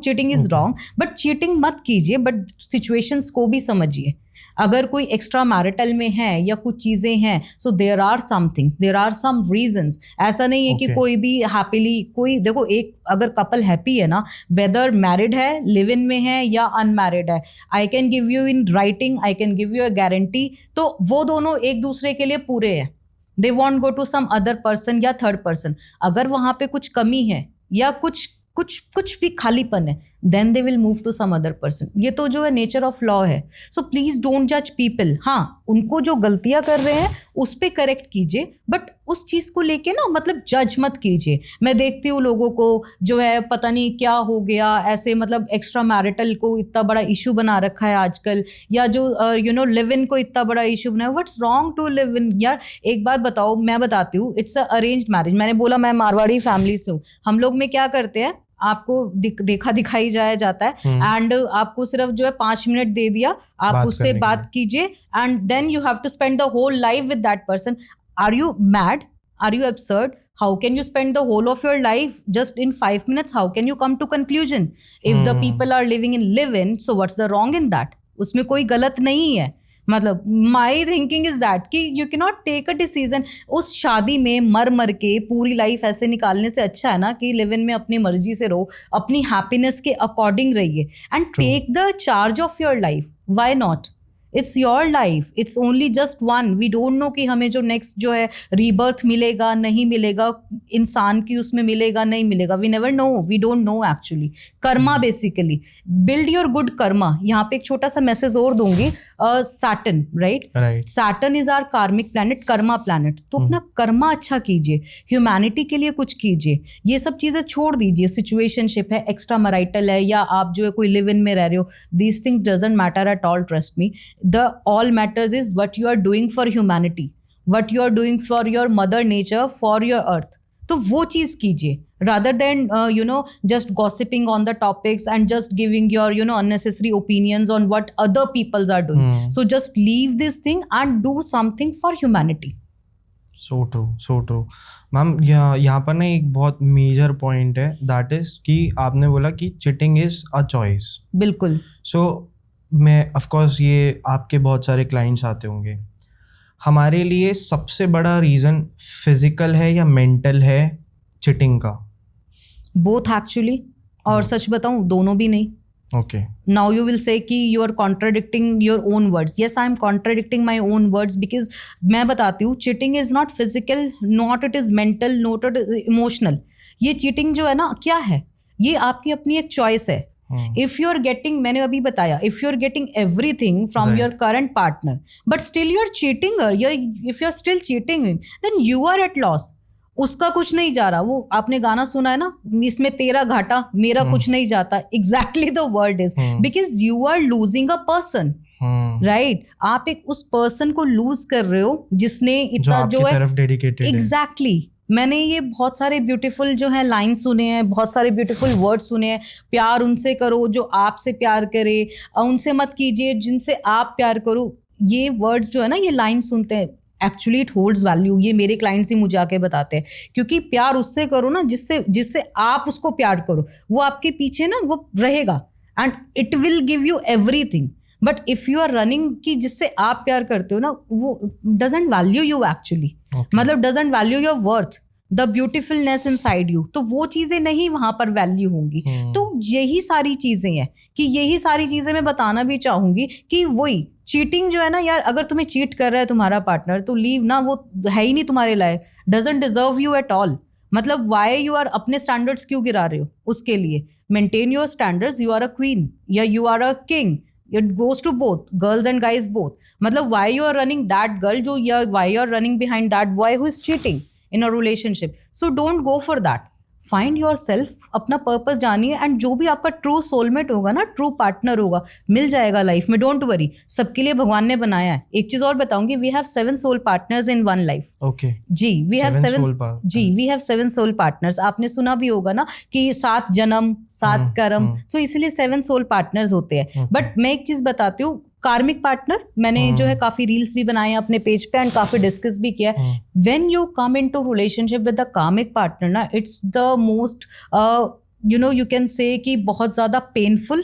cheating is wrong, but cheating मत कीजिए, बट सिचुएशंस को भी समझिए। अगर कोई एक्स्ट्रा मैरिटल में है या कुछ चीजें हैं, so there are some things, there are some reasons. ऐसा नहीं है कि कोई भी हैप्पीली, कोई देखो एक अगर कपल हैप्पी है ना, वेदर मैरिड है, लिव इन में है या अनमैरिड है, I can give you in writing, I can give you a guarantee, तो वो दोनों एक दूसरे के लिए पूरे हैं। They won't go to some other person या थर्ड पर्सन। अगर वहां पे कुछ कमी है या कुछ भी खालीपन है, then they will move to some other person. ये तो जो है नेचर ऑफ लॉ है। सो प्लीज डोंट जज पीपल। हाँ, उनको जो गलतियां कर रहे हैं उस पे करेक्ट कीजिए, बट उस चीज को लेके ना मतलब जज मत कीजिए। मैं देखती हूँ लोगों को जो है पता नहीं क्या हो गया, ऐसे मतलब एक्स्ट्रा मैरिटल को इतना बड़ा इशू बना रखा है आजकल, या जो लिव इन को इतना बड़ा इशू बनाया। What's wrong to live in? यार एक बात बताओ, मैं बताती हूँ, इट्स अ अरेंज्ड मैरिज। मैंने बोला मैं मारवाड़ी फैमिली से हूँ। हम लोग में क्या करते हैं, आपको देखा दिखाई जाता है, एंड आपको सिर्फ जो है 5 मिनट दे दिया, आप उससे बात कीजिए, and then you have to spend the whole life with that person. Are you mad? Are you absurd? How can you spend the whole of your life just in 5 minutes? How can you come to conclusion? If the people are living in live-in, so what's the wrong in that? उसमें कोई गलत नहीं है। मतलब my thinking is that कि you can not take a decision उस शादी में मर के पूरी लाइफ ऐसे निकालने से अच्छा है ना कि लिव इन में अपनी मर्जी से रहो, अपनी हैप्पीनेस के अकॉर्डिंग रहिए, and take the charge of your life. Why not? It's your life, it's only just one. We don't know कि हमें जो नेक्स्ट जो है रीबर्थ मिलेगा नहीं मिलेगा, इंसान की उसमें मिलेगा नहीं मिलेगा, we never know, we don't know actually. Karma basically, build your good karma. यहाँ पे एक छोटा सा मैसेज और दूंगी, Saturn, right, Saturn is our karmic planet, karma planet. तो अपना कर्मा अच्छा कीजिए, ह्यूमैनिटी के लिए कुछ कीजिए, ये सब चीजें छोड़ दीजिए। सिचुएशनशिप है, एक्स्ट्रा मैरिटल है, या आप जो है कोई लिव इन में रह रहे हो, these things doesn't matter at all, trust me. The all matters is what you are doing for humanity, what you are doing for your mother nature, for your earth. तो वो चीज कीजिए, rather than just gossiping on the topics and just giving your unnecessary opinions on what other peoples are doing. So just leave this thing and do something for humanity. So true, so true. Ma'am यहाँ पर ना एक बहुत major point है, that is कि आपने बोला कि चिटिंग इज अ चॉइस। बिल्कुल। सो मैं ऑफ कोर्स ये आपके बहुत सारे क्लाइंट्स आते होंगे, हमारे लिए सबसे बड़ा रीज़न फिजिकल है या मेंटल है चिटिंग का? बोथ एक्चुअली, और सच बताऊं दोनों भी नहीं। Okay, now you will say कि you are contradicting your own words. Yes, I am contradicting my own words, because मैं बताती हूँ cheating is not physical, not it is mental, not it is emotional. ये cheating जो है ना, क्या है, ये आपकी अपनी एक चॉइस है। If you're getting, मैंने अभी बताया, if you're getting everything from your current partner, but still you're cheating her, if you're still cheating him, then you are at loss. उसका कुछ नहीं जा रहा। वो आपने गाना सुना है ना, इसमें तेरा घाटा मेरा कुछ नहीं जाता। Exactly the word is because you are losing a person. Right, आप एक उस पर्सन को लूज कर रहे हो जिसने इतना जो है डेडिकेटेड। एग्जैक्टली। मैंने ये बहुत सारे ब्यूटीफुल जो है लाइन सुने हैं, बहुत सारे ब्यूटीफुल वर्ड सुने हैं। प्यार उनसे करो जो आपसे प्यार करे, उनसे मत कीजिए जिनसे आप प्यार करो। ये वर्ड्स जो है ना, ये लाइन सुनते हैं, एक्चुअली इट होल्ड्स वैल्यू। ये मेरे क्लाइंट्स ही मुझे आके बताते हैं, क्योंकि प्यार उससे करो ना जिससे आप उसको प्यार करो, वो आपके पीछे ना वो रहेगा and it will give you everything. But if you are running कि जिससे आप प्यार करते हो ना, वो डजंट वैल्यू यू एक्चुअली, मतलब doesn't value your worth, the beautifulness inside you, तो वो चीजें नहीं वहां पर वैल्यू होंगी। तो यही सारी चीजें हैं कि यही सारी चीजें मैं बताना भी चाहूंगी कि वही चीटिंग जो है ना यार, अगर तुम्हें चीट कर रहा है तुम्हारा पार्टनर तो लीव ना, वो है ही नहीं तुम्हारे लायक, doesn't deserve you at all. मतलब वाई यू आर अपने स्टैंडर्ड्स क्यों गिरा रहे हो उसके लिए? Maintain your standards, you are a queen या you are a king, it goes to both girls and guys both. मतलब why you are running that girl जो, या why you are running behind that boy who is cheating in a relationship? So don't go for that. Find yourself, अपना purpose जानिए, and जो भी आपका true soulmate होगा ना, ट्रू पार्टनर होगा, मिल जाएगा लाइफ में, डोंट वरी। सबके लिए भगवान ने बनाया है। एक चीज और बताऊंगी, we have 7 soul partners in one life. Okay जी, वी हैव 7 सोल पार्टनर्स। आपने सुना भी होगा ना कि 7 जन्म 7 कर्म, तो इसलिए 7 सोल पार्टनर्स होते हैं। बट मैं एक चीज बताती हूँ, कार्मिक पार्टनर, मैंने जो है काफी रील्स भी बनाए हैं अपने पेज पे एंड काफी डिस्कस भी किया है। When you come into relationship with the karmic partner ना, it's the most you can say कि बहुत ज्यादा पेनफुल,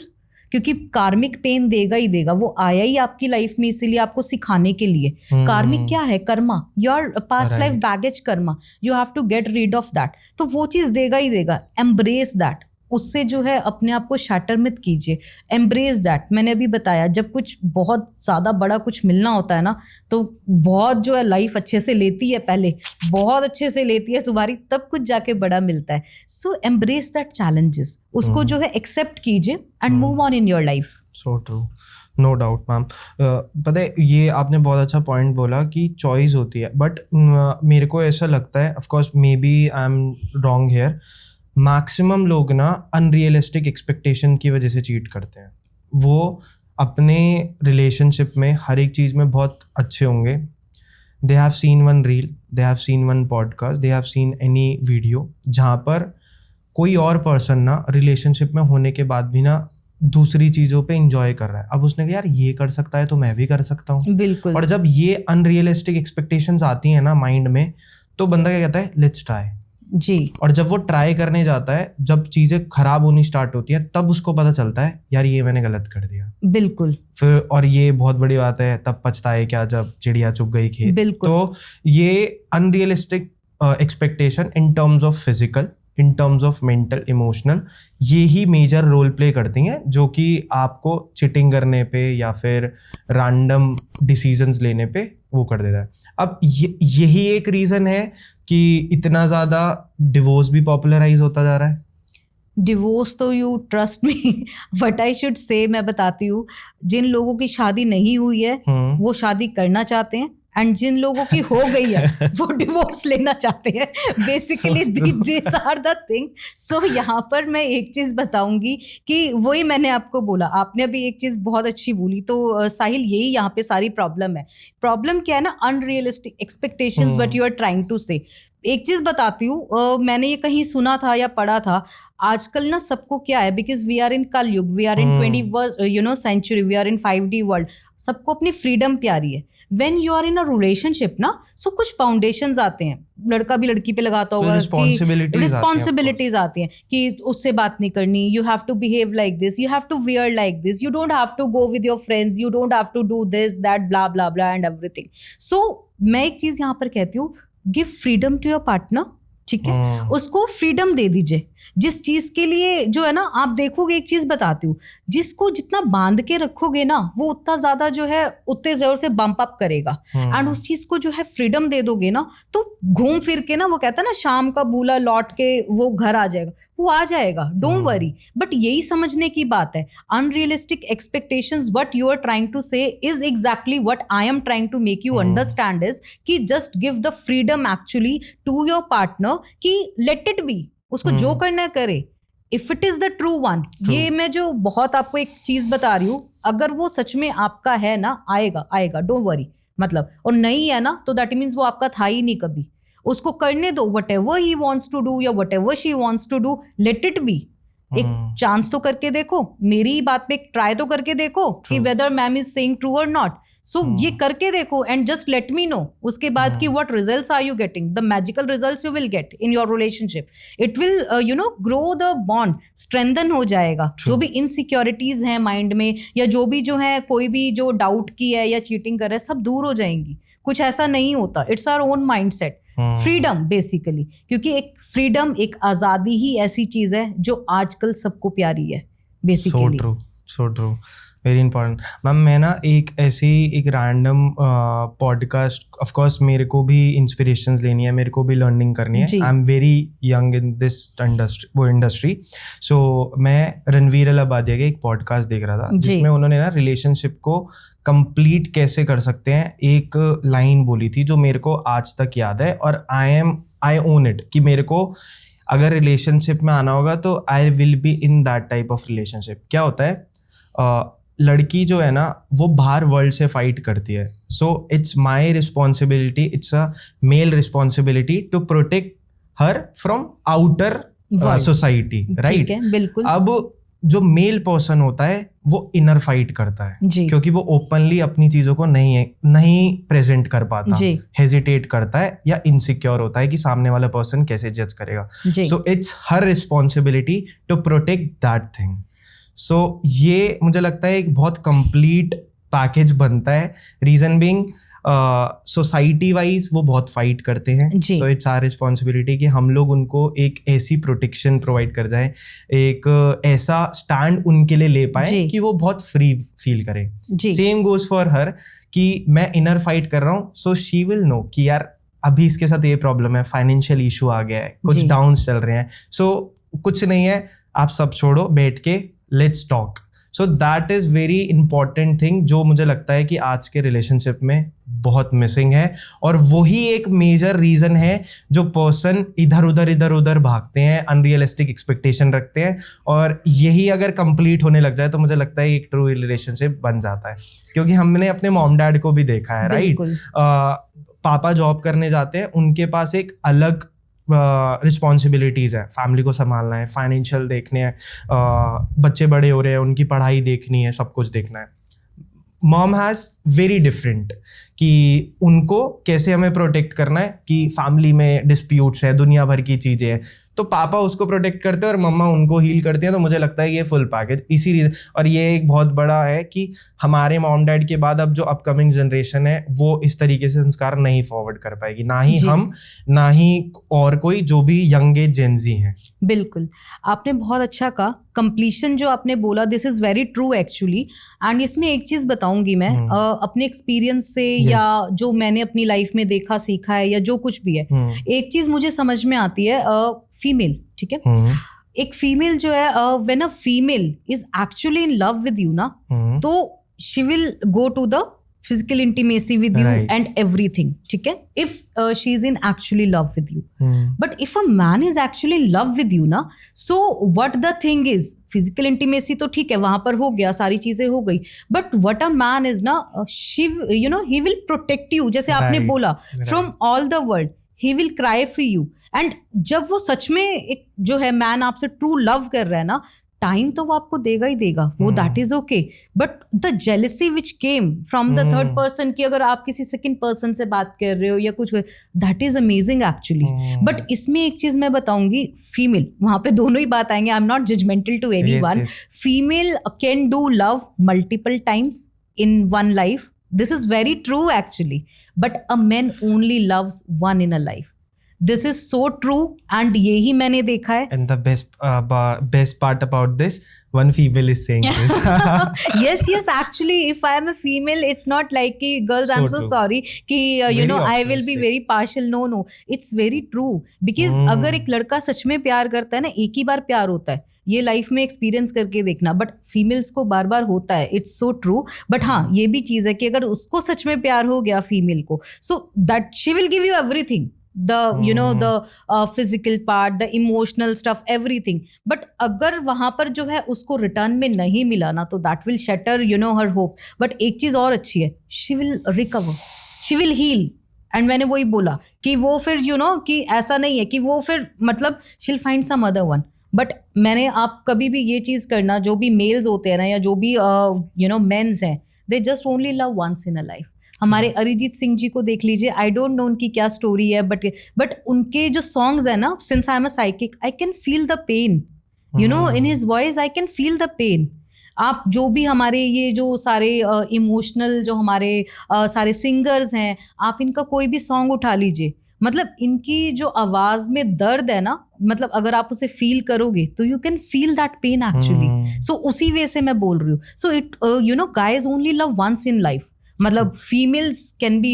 क्योंकि कार्मिक पेन देगा ही देगा। वो आया ही आपकी लाइफ में इसीलिए आपको सिखाने के लिए। कार्मिक क्या है? Karma, your past life baggage karma, you have to get rid of that. तो वो चीज देगा ही देगा, एम्ब्रेस दैट। उससे जो है अपने आप को शैटर मत कीजिए, एम्ब्रेस दैट। मैंने अभी बताया, जब कुछ बहुत ज़्यादा बड़ा कुछ मिलना होता है ना, तो बहुत जो है लाइफ अच्छे से लेती है, पहले बहुत अच्छे से लेती है तुम्हारी, तब कुछ जाके बड़ा मिलता है। सो एम्ब्रेस दैट चैलेंजेस, उसको जो है एक्सेप्ट कीजिए and move on in your life. So true, no doubt ma'am. पता है, ये आपने बहुत अच्छा पॉइंट बोला कि चॉइस होती है, बट मेरे को ऐसा लगता है, of course may be I am wrong here, maximum लोग ना अनरियलिस्टिक एक्सपेक्टेशन की वजह से चीट करते हैं। वो अपने रिलेशनशिप में हर एक चीज़ में बहुत अच्छे होंगे, they have seen one reel, they have seen one podcast, they have seen any video जहाँ पर कोई और पर्सन ना रिलेशनशिप में होने के बाद भी ना दूसरी चीज़ों पे इंजॉय कर रहा है। अब उसने कहा यार ये कर सकता है तो मैं भी कर सकता हूँ। बिल्कुल। और जब ये अनरियलिस्टिक एक्सपेक्टेशंस आती हैं ना माइंड में, तो बंदा क्या कहता है, लेट्स ट्राई जी। और जब वो ट्राई करने जाता है, जब चीजें खराब होनी स्टार्ट होती है, तब उसको पता चलता है यार ये मैंने गलत कर दिया। बिल्कुल। फिर और ये बहुत बड़ी बात है, तब पछताए क्या जब चिड़िया चुग गई खेत। बिल्कुल। तो ये unrealistic expectation in terms of physical, in terms of mental, emotional, ये ही मेजर रोल प्ले करती हैं जो कि आपको चिटिंग करने पे या फिर रैंडम डिसीजंस लेने पे वो कर देता है। अब यही एक रीज़न है कि इतना ज़्यादा डिवोर्स भी पॉपुलराइज होता जा रहा है। डिवोर्स तो you trust me what I should say, मैं बताती हूँ, जिन लोगों की शादी नहीं हुई है वो शादी करना चाहते हैं, एंड जिन लोगों की हो गई है वो डिवोर्स लेना चाहते हैं। Basically this are the things. So यहाँ पर मैं एक चीज़ बताऊंगी कि वही मैंने आपको बोला, आपने अभी एक चीज़ बहुत अच्छी बोली, तो साहिल यही यहाँ पे सारी प्रॉब्लम है। प्रॉब्लम क्या है ना, unrealistic expectations what you are trying to say. एक चीज़ बताती हूँ, मैंने ये कहीं सुना था या पढ़ा था, आजकल ना सबको क्या है, because we are in Kalyug, we are in 21st century, we are in 5D world, सबको अपनी फ्रीडम प्यारी है। When you are in a relationship ना, सो कुछ फाउंडेशंस आते हैं, लड़का भी लड़की पे लगाता होगा कि रिस्पॉन्सिबिलिटीज आती हैं कि उससे बात नहीं करनी, you have to behave like this, you have to wear like this, you don't have to go with your friends, you don't have to do this that blah blah blah and everything. So मैं एक चीज यहाँ पर कहती हूँ, give freedom to your partner, ठीक है, उसको फ्रीडम दे दीजिए जिस चीज के लिए, जो है ना, आप देखोगे, एक चीज बताती हूँ, जिसको जितना बांध के रखोगे ना, वो उतना ज्यादा जो है उतने जोर से बम्प अप करेगा। एंड उस चीज को जो है फ्रीडम दे दोगे ना, तो घूम फिर के ना, वो कहता है ना, शाम का बूला लौट के वो घर आ जाएगा, वो आ जाएगा, डोंट वरी। बट यही समझने की बात है, unrealistic expectations what you are trying to say is exactly what I am trying to make you understand, is कि just give the freedom actually to your partner, कि लेट इट बी, उसको जो करना है करे, if it is the true one. ये मैं जो बहुत आपको एक चीज बता रही हूँ, अगर वो सच में आपका है ना, आएगा आएगा, डोंट वरी। मतलब, और नहीं है ना, तो दैट मीन्स वो आपका था ही नहीं कभी। उसको करने दो, whatever he wants to do या whatever she wants to do, let it be. एक चांस तो करके देखो, मेरी ही बात पे एक ट्राई तो करके देखो कि whether ma'am is saying true और नॉट. सो ये करके देखो and just let me know उसके बाद कि what results are you getting, the magical results you will get in your relationship. It will grow the bond, strengthen हो जाएगा. जो भी इनसिक्योरिटीज हैं माइंड में या जो भी जो है कोई भी जो डाउट की है या चीटिंग कर रहा है सब दूर हो जाएंगी. कुछ ऐसा नहीं होता. It's our own mindset. Freedom basically, क्योंकि एक फ्रीडम, एक आजादी ही ऐसी चीज है जो आजकल सबको प्यारी है basically. So true, very important. Ma'am मैं ना एक रैंडम पॉडकास्ट, ऑफ कोर्स मेरे को भी इंस्पिरेशंस लेनी है, मेरे को भी लर्निंग करनी है. I am very young in this industry. So मैं रणवीर अलाहाबादिया के एक पॉडकास्ट देख रहा था जिसमें उन्होंने ना रिलेशनशिप को कंप्लीट कैसे कर सकते हैं एक लाइन बोली थी जो मेरे को आज तक याद है और आई ओन इट कि मेरे को अगर रिलेशनशिप में आना होगा तो I will be in that type of relationship. क्या होता है, लड़की जो है ना वो बाहर वर्ल्ड से फाइट करती है. So it's my responsibility, it's a male responsibility to protect her from outer society, right? बिल्कुल. अब जो मेल पर्सन होता है वो इनर फाइट करता है क्योंकि वो ओपनली अपनी चीजों को नहीं प्रेजेंट कर पाता, हेजिटेट करता है या इनसिक्योर होता है कि सामने वाला पर्सन कैसे जज करेगा. So it's her responsibility to protect that thing. So ये मुझे लगता है एक बहुत कंप्लीट पैकेज बनता है. रीजन बीइंग सोसाइटी वाइज वो बहुत फाइट करते हैं. सो इट्स आवर रिस्पॉन्सिबिलिटी कि हम लोग उनको एक ऐसी प्रोटेक्शन प्रोवाइड कर जाए, एक ऐसा स्टैंड उनके लिए ले पाए कि वो बहुत फ्री फील करें. सेम गोज फॉर हर कि मैं इनर फाइट कर रहा हूँ, सो शी विल नो कि यार अभी इसके साथ ये प्रॉब्लम है, फाइनेंशियल इशू आ गया है, कुछ डाउन्स चल रहे हैं. सो कुछ नहीं है, आप सब छोड़ो, बैठ के let's talk. So that is very important thing जो मुझे लगता है कि आज के रिलेशनशिप में बहुत मिसिंग है. और वही एक मेजर रीजन है जो पर्सन इधर उधर भागते हैं, अनरियलिस्टिक एक्सपेक्टेशन रखते हैं. और यही अगर कंप्लीट होने लग जाए तो मुझे लगता है एक ट्रू रिलेशनशिप बन जाता है. क्योंकि हमने अपने मॉम डैड को भी देखा है, राइट? पापा जॉब करने जाते हैं, उनके पास एक अलग रिस्पॉन्सिबिलिटीज़ है, फैमिली को संभालना है, फाइनेंशियल देखने हैं, बच्चे बड़े हो रहे हैं, उनकी पढ़ाई देखनी है, सब कुछ देखना है. मॉम हैज़ वेरी डिफरेंट कि उनको कैसे हमें प्रोटेक्ट करना है कि फैमिली में डिस्प्यूट्स है, दुनिया भर की चीज़ें हैं, तो पापा उसको प्रोटेक्ट करते हैं और मम्मा उनको हील करती हैं. तो मुझे लगता है ये फुल पैकेज इसी रीजन. और ये एक बहुत बड़ा है कि हमारे मॉम डैड के बाद अब जो अपकमिंग जनरेशन है वो इस तरीके से संस्कार नहीं फॉरवर्ड कर पाएगी, ना ही हम, ना ही और कोई जो भी यंग एज जेनजी हैं. बिल्कुल, आपने बहुत अच्छा कहा. कंप्लीशन जो आपने बोला, this is very true actually. And इसमें एक चीज बताऊंगी मैं अपने एक्सपीरियंस से या जो मैंने अपनी लाइफ में देखा, सीखा है या जो कुछ भी है. एक चीज मुझे समझ में आती है, फीमेल, ठीक है, एक फीमेल जो है, when a female is actually in love with you ना, तो she will go to the physical intimacy with you and everything, ठीक है, if she is in actually love with you. But if a man is actually in love with you ना, so what the thing is, physical intimacy तो ठीक है वहां पर हो गया, सारी चीजें हो गई, but what a man is ना, he will protect you, जैसे आपने बोला, from all the world, he will cry for you. And जब वो सच में एक जो है मैन आपसे ट्रू लव कर रहा है ना, टाइम तो वो आपको देगा ही देगा, वो that is okay. But the jealousy which came from the third person की अगर आप किसी सेकंड पर्सन से बात कर रहे हो या कुछ, that is amazing actually. But इसमें एक चीज मैं बताऊंगी, फीमेल, वहां पे दोनों ही बात आएंगे, I am not judgmental to anyone. Female can do love multiple times in one life. This is very true actually. But a man only loves one in a life. This is so true and यही मैंने देखा है. And the best part about this, one female is saying this. yes, actually if I am a female, it's not like कि girls, I'm so sorry कि I will be very partial. No, it's very true. Because अगर एक लड़का सच में प्यार करता है ना, एक ही बार प्यार होता है, ये लाइफ में एक्सपीरियंस करके देखना. बट फीमेल्स को बार बार होता है, इट्स सो ट्रू. बट हाँ, ये भी चीज है कि अगर उसको सच में प्यार हो गया फीमेल को, so that she will give you everything. The physical part, the emotional stuff, everything. But अगर वहां पर जो है उसको रिटर्न में नहीं मिला ना, तो that will shatter her hope. But एक चीज और अच्छी है, she will recover, she will heal. And मैंने वही बोला कि वो फिर कि ऐसा नहीं है कि वो फिर मतलब she'll find some other one. But मैंने आप कभी भी ये चीज करना, जो भी मेल्स होते हैं ना या जो भी मेंस हैं, they just only love once in a life. हमारे अरिजीत सिंह जी को देख लीजिए, आई डोंट नो उनकी क्या स्टोरी है, बट उनके जो सॉन्ग्स है ना, since I am a psychic, I can feel the pain, in his voice I can feel the pain. आप जो भी हमारे ये जो सारे इमोशनल जो हमारे सारे सिंगर्स हैं, आप इनका कोई भी सॉन्ग उठा लीजिए, मतलब इनकी जो आवाज में दर्द है ना, मतलब अगर आप उसे फील करोगे तो you can feel that pain actually. So उसी वे से मैं बोल रही हूँ. So it guys only love once in life. मतलब females can be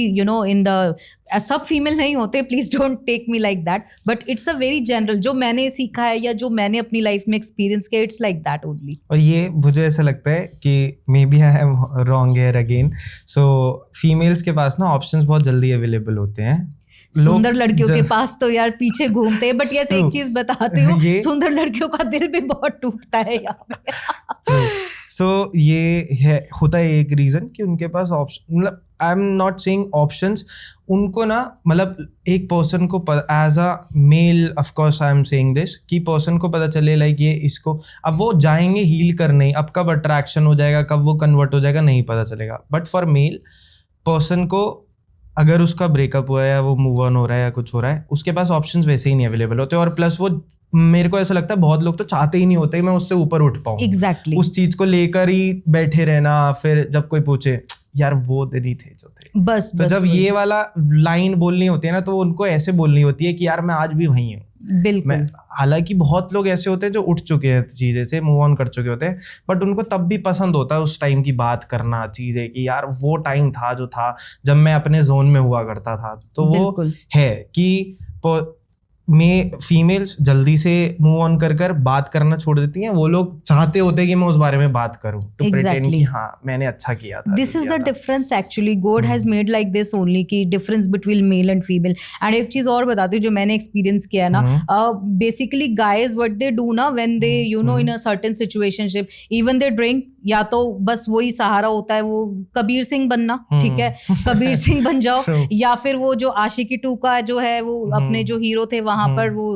in the, सब फीमेल नहीं होते, please don't take me like that, but it's a very general, जो मैंने सीखा है या जो मैंने अपनी लाइफ में एक्सपीरियंस किया, इट्स लाइक दैट ओनली. और ये मुझे ऐसा लगता है कि may be I am wrong here again. So females के पास ना ऑप्शंस बहुत जल्दी अवेलेबल होते हैं. सुंदर लड़कियों के पास तो यार पीछे घूमते हैं. बट यस, एक चीज बताती हूँ, सुंदर लड़कियों का दिल भी बहुत टूटता है यार. सो ये है, होता है एक रीजन कि उनके पास ऑप्शन, मतलब I am not saying options, उनको ना, मतलब एक पर्सन को as a male, of course I am saying this, कि पर्सन को पता चले लाइक ये इसको, अब वो जाएंगे हील करने, अब कब अट्रैक्शन हो जाएगा, कब वो कन्वर्ट हो जाएगा, नहीं पता चलेगा. बट फॉर मेल पर्सन को, अगर उसका ब्रेकअप हुआ है या वो मूव ऑन हो रहा है या कुछ हो रहा है, उसके पास ऑप्शंस वैसे ही नहीं अवेलेबल होते. और प्लस वो, मेरे को ऐसा लगता है बहुत लोग तो चाहते ही नहीं होते मैं उससे ऊपर उठ पाऊँ. एग्जैक्टली. उस चीज को लेकर ही बैठे रहना, फिर जब कोई पूछे यार वो दिन ही थे जो थे, बस तो जब ये वाला लाइन बोलनी होती है ना, तो उनको ऐसे बोलनी होती है कि यार मैं आज भी वहीं हूँ. बिल्कुल. हालांकि बहुत लोग ऐसे होते हैं जो उठ चुके हैं चीजें से, मूव ऑन कर चुके होते हैं, बट उनको तब भी पसंद होता है उस टाइम की बात करना, चीजें कि यार वो टाइम था जो था जब मैं अपने जोन में हुआ करता था. तो वो है कि में फीमेल्स जल्दी से मूव ऑन कर बात करना छोड़ देती हैं. वो लोग चाहते होते हैं कि मैं उस बारे में बात करूं, टू प्रिटेंड कि हाँ मैंने अच्छा किया था. This is the difference actually. God has made like this only, की difference between male and female. And एक चीज और बताती हूँ जो मैंने एक्सपीरियंस किया है ना, basically guys what they do ना, when they in a certain situationship, even they drink, या तो बस वही सहारा होता है वो कबीर सिंह बनना, ठीक है, कबीर सिंह बन जाओ, या फिर वो जो आशिकी 2 का जो है वो अपने जो हीरो थे वहां पर वो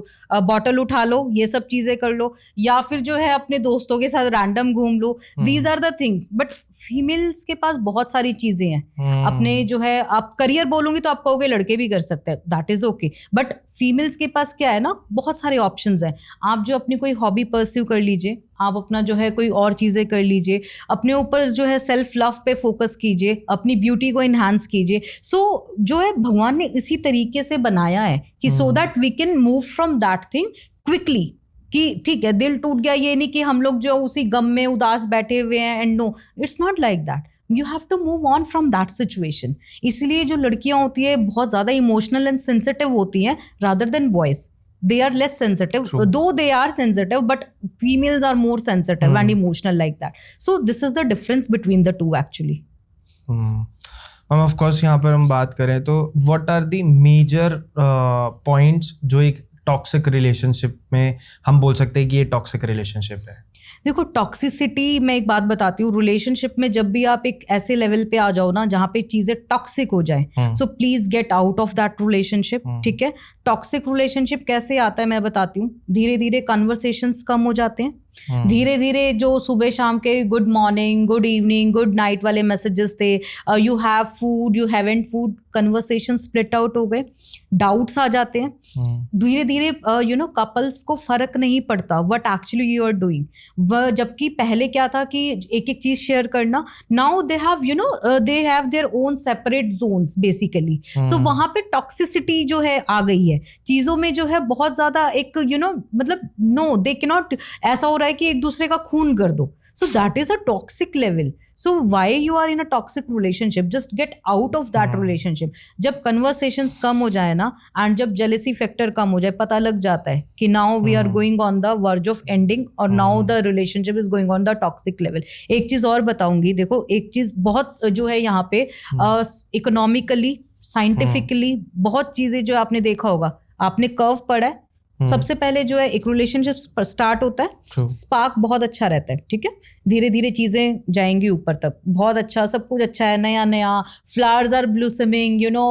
बॉटल उठा लो, ये सब चीजें कर लो, या फिर जो है अपने दोस्तों के साथ रैंडम घूम लो. These are the things. But females के पास बहुत सारी चीजें हैं. अपने जो है, आप करियर बोलूंगी तो आप कहोगे लड़के भी कर सकते हैं, that is okay, but females के पास क्या है ना, बहुत सारे ऑप्शंस हैं. आप जो अपनी कोई हॉबी परस्यू कर लीजिए, आप अपना जो है कोई और चीज़ें कर लीजिए, अपने ऊपर जो है सेल्फ लव पे फोकस कीजिए, अपनी ब्यूटी को इन्हांस कीजिए. सो जो है भगवान ने इसी तरीके से बनाया है कि so that we can move from that thing quickly. कि ठीक है दिल टूट गया, ये नहीं कि हम लोग जो उसी गम में उदास बैठे हुए हैं, and no, it's not like that. You have to move on from that situation. इसलिए जो लड़कियां होती है बहुत ज़्यादा इमोशनल एंड सेंसिटिव होती हैं rather than boys. They are less sensitive. True. Though they are sensitive, but females are more sensitive and emotional like that. So this is the difference between the two actually. Of course यहाँ पर हम बात करें तो what are the major points जो एक toxic relationship में हम बोल सकते हैं कि ये टॉक्सिक रिलेशनशिप है? देखो, टॉक्सिसिटी, मैं एक बात बताती हूँ, रिलेशनशिप में जब भी आप एक ऐसे लेवल पे आ जाओ ना जहाँ पे चीजें टॉक्सिक हो जाए, so please get out of that relationship. ठीक है, टॉक्सिक रिलेशनशिप कैसे आता है मैं बताती हूँ. धीरे धीरे कन्वर्सेशंस कम हो जाते हैं, धीरे धीरे जो सुबह शाम के good morning, good evening, good night वाले मैसेजेस थे, you have food, you haven't food, conversation split out हो गए, डाउट्स आ जाते हैं. धीरे धीरे कपल्स को फर्क नहीं पड़ता what actually you are doing. जबकि पहले क्या था कि एक एक चीज शेयर करना, now they have they have their own separate zones basically. So वहां पे टॉक्सिसिटी जो है आ गई है चीजों में, जो है बहुत ज्यादा एक मतलब नो, दे कैन नॉट, ऐसा हो रहा है कि एक दूसरे का खून कर दो. So that is a toxic level. So why you are in a toxic relationship, just get out of that relationship. जब कन्वर्सेशंस कम हो जाए ना, एंड जब जेलेसी फैक्टर कम हो जाए, पता लग जाता है कि now we are going on the verge of ending, और now the relationship is going on the toxic level. एक चीज और बताऊंगी, देखो एक चीज बहुत जो है यहाँ पे इकोनॉमिकली, साइंटिफिकली बहुत चीजें जो आपने देखा होगा, आपने कर्व पढ़ा है, सबसे पहले जो है एक रिलेशनशिप स्टार्ट होता है, True. स्पार्क बहुत अच्छा रहता है, ठीक है, धीरे धीरे चीजें जाएंगी ऊपर तक, बहुत अच्छा, सब कुछ अच्छा है, नया नया, flowers are blossoming, you know,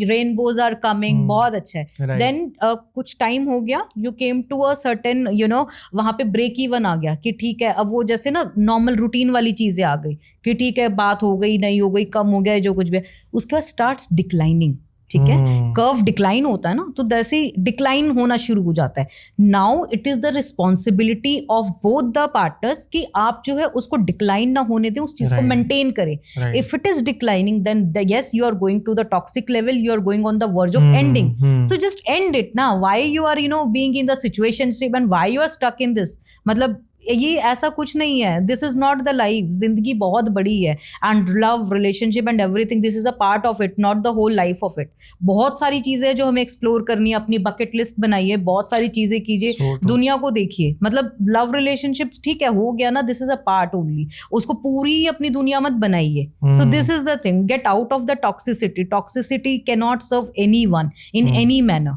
rainbows are coming, बहुत अच्छा है. Right. देन कुछ टाइम हो गया, you came to a certain, you know, वहां पे ब्रेक इवन आ गया कि ठीक है, अब वो जैसे ना नॉर्मल रूटीन वाली चीजें आ गई कि ठीक है, बात हो गई, नहीं हो गई, कम हो गया, जो कुछ भी है. उसके बाद स्टार्ट्स डिक्लाइनिंग, ठीक है, कर्व डिक्लाइन होता है ना, तो जैसे ही डिक्लाइन होना शुरू हो जाता है. Now it is the responsibility of both the partners कि आप जो है उसको डिक्लाइन ना होने दें, उस चीज को Right. मेंटेन करें. Right. If it is declining then yes you are going to the toxic level, you are going on the verge of ending. So just end it now. Why you are, you know, being in the situationship and why you are stuck in this? मतलब ये ऐसा कुछ नहीं है, this is not the life. जिंदगी बहुत बड़ी है, and love, relationship and everything, this is a part of it, not the whole life of it. बहुत सारी चीजें जो हमें एक्सप्लोर करनी है, अपनी बकेट लिस्ट बनाइए, बहुत सारी चीजें कीजिए, दुनिया को देखिए. मतलब लव रिलेशनशिप्स ठीक है, हो गया ना, this is a part only, उसको पूरी अपनी दुनिया मत बनाइए. So this is the thing, get out of the toxicity. Toxicity can not serve anyone in any manner.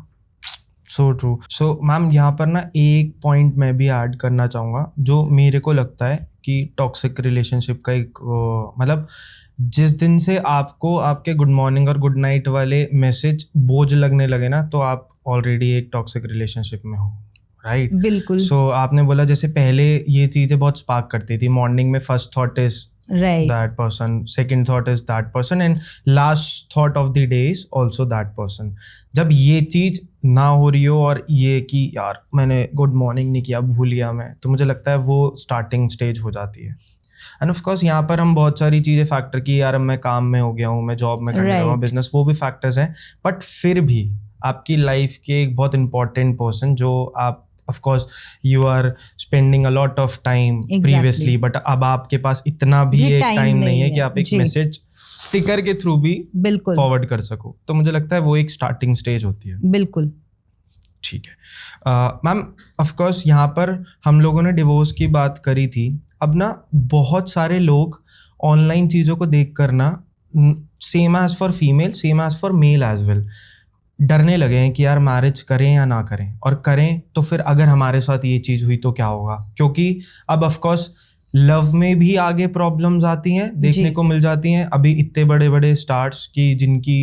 So true. So ma'am यहाँ पर ना एक पॉइंट मैं भी ऐड करना चाहूँगा जो मेरे को लगता है कि टॉक्सिक रिलेशनशिप का एक मतलब जिस दिन से आपको आपके गुड मॉर्निंग और गुड नाइट वाले मैसेज बोझ लगने लगे ना, तो आप ऑलरेडी एक टॉक्सिक रिलेशनशिप में हो. राइट. बिल्कुल. सो आपने बोला जैसे पहले ये चीज़ें बहुत स्पार्क करती थी. मॉर्निंग में first thought is Right. that person, second thought is that person, and last thought of the day is also that person. जब ये चीज़ ना हो रही हो और ये कि यार मैंने गुड मॉर्निंग नहीं किया, भूल गया मैं, तो मुझे लगता है वो स्टार्टिंग स्टेज हो जाती है. एंड ऑफ कोर्स यहाँ पर हम बहुत सारी चीज़ें फैक्टर की, यार मैं काम में हो गया हूँ, मैं जॉब में करने लगा हूँ, बिजनेस, वो भी फैक्टर्स हैं. बट फिर भी आपकी लाइफ के एक बहुत इंपॉर्टेंट पर्सन जो आप of course you are spending a lot of time previously, but अब आपके पास इतना भी एक टाइम नहीं है कि आप एक मैसेज स्टिकर के थ्रू भी बिल्कुल फॉरवर्ड कर सको. तो मुझे लगता है वो एक स्टार्टिंग स्टेज होती है. बिल्कुल. ठीक है मैम, ऑफ कोर्स यहाँ पर हम लोगों ने डिवोर्स की बात करी थी. अब ना बहुत सारे लोग ऑनलाइन चीज़ों को देख कर ना, same as for female, same as for male as well, डरने लगे हैं कि यार मैरिज करें या ना करें, और करें तो फिर अगर हमारे साथ ये चीज़ हुई तो क्या होगा. क्योंकि अब ऑफ कोर्स लव में भी आगे प्रॉब्लम्स आती हैं, देखने को मिल जाती हैं. अभी इतने बड़े बड़े स्टार्स की जिनकी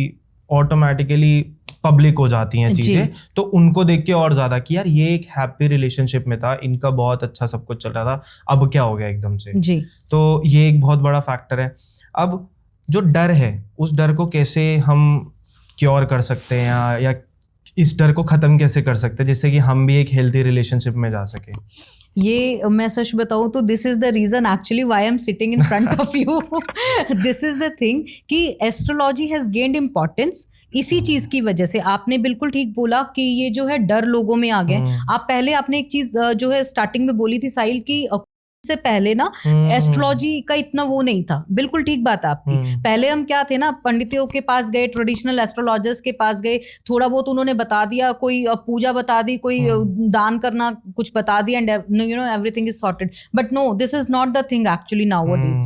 ऑटोमेटिकली पब्लिक हो जाती हैं चीज़ें, तो उनको देख के और ज़्यादा कि यार ये एक हैप्पी रिलेशनशिप में था, इनका बहुत अच्छा सब कुछ चल रहा था, अब क्या हो गया एकदम से जी. तो ये एक बहुत बड़ा फैक्टर है. अब जो डर है, उस डर को कैसे हम क्योर कर सकते हैं, या इस डर को ख़त्म कैसे कर सकते हैं जिससे कि हम भी एक हेल्दी रिलेशनशिप में जा सके. ये मैं सच बताऊं तो this is the reason actually why I am sitting in front of you. This is the thing कि एस्ट्रोलॉजी हैज गेन्ड इम्पोर्टेंस इसी चीज की वजह से. आपने बिल्कुल ठीक बोला कि ये जो है डर लोगों में आ गए. आप पहले आपने एक चीज जो है स्टार्टिंग में बोली थी साहिल की, से पहले ना एस्ट्रोलॉजी का इतना वो नहीं था. बिल्कुल ठीक बात है आपकी. पहले हम क्या थे ना, पंडितों के पास गए, ट्रेडिशनल एस्ट्रोलॉजर्स के पास गए, थोड़ा बहुत उन्होंने बता दिया, कोई पूजा बता दी, कोई दान करना कुछ बता दिया, and you know everything is sorted. But no, this is not the thing actually nowadays.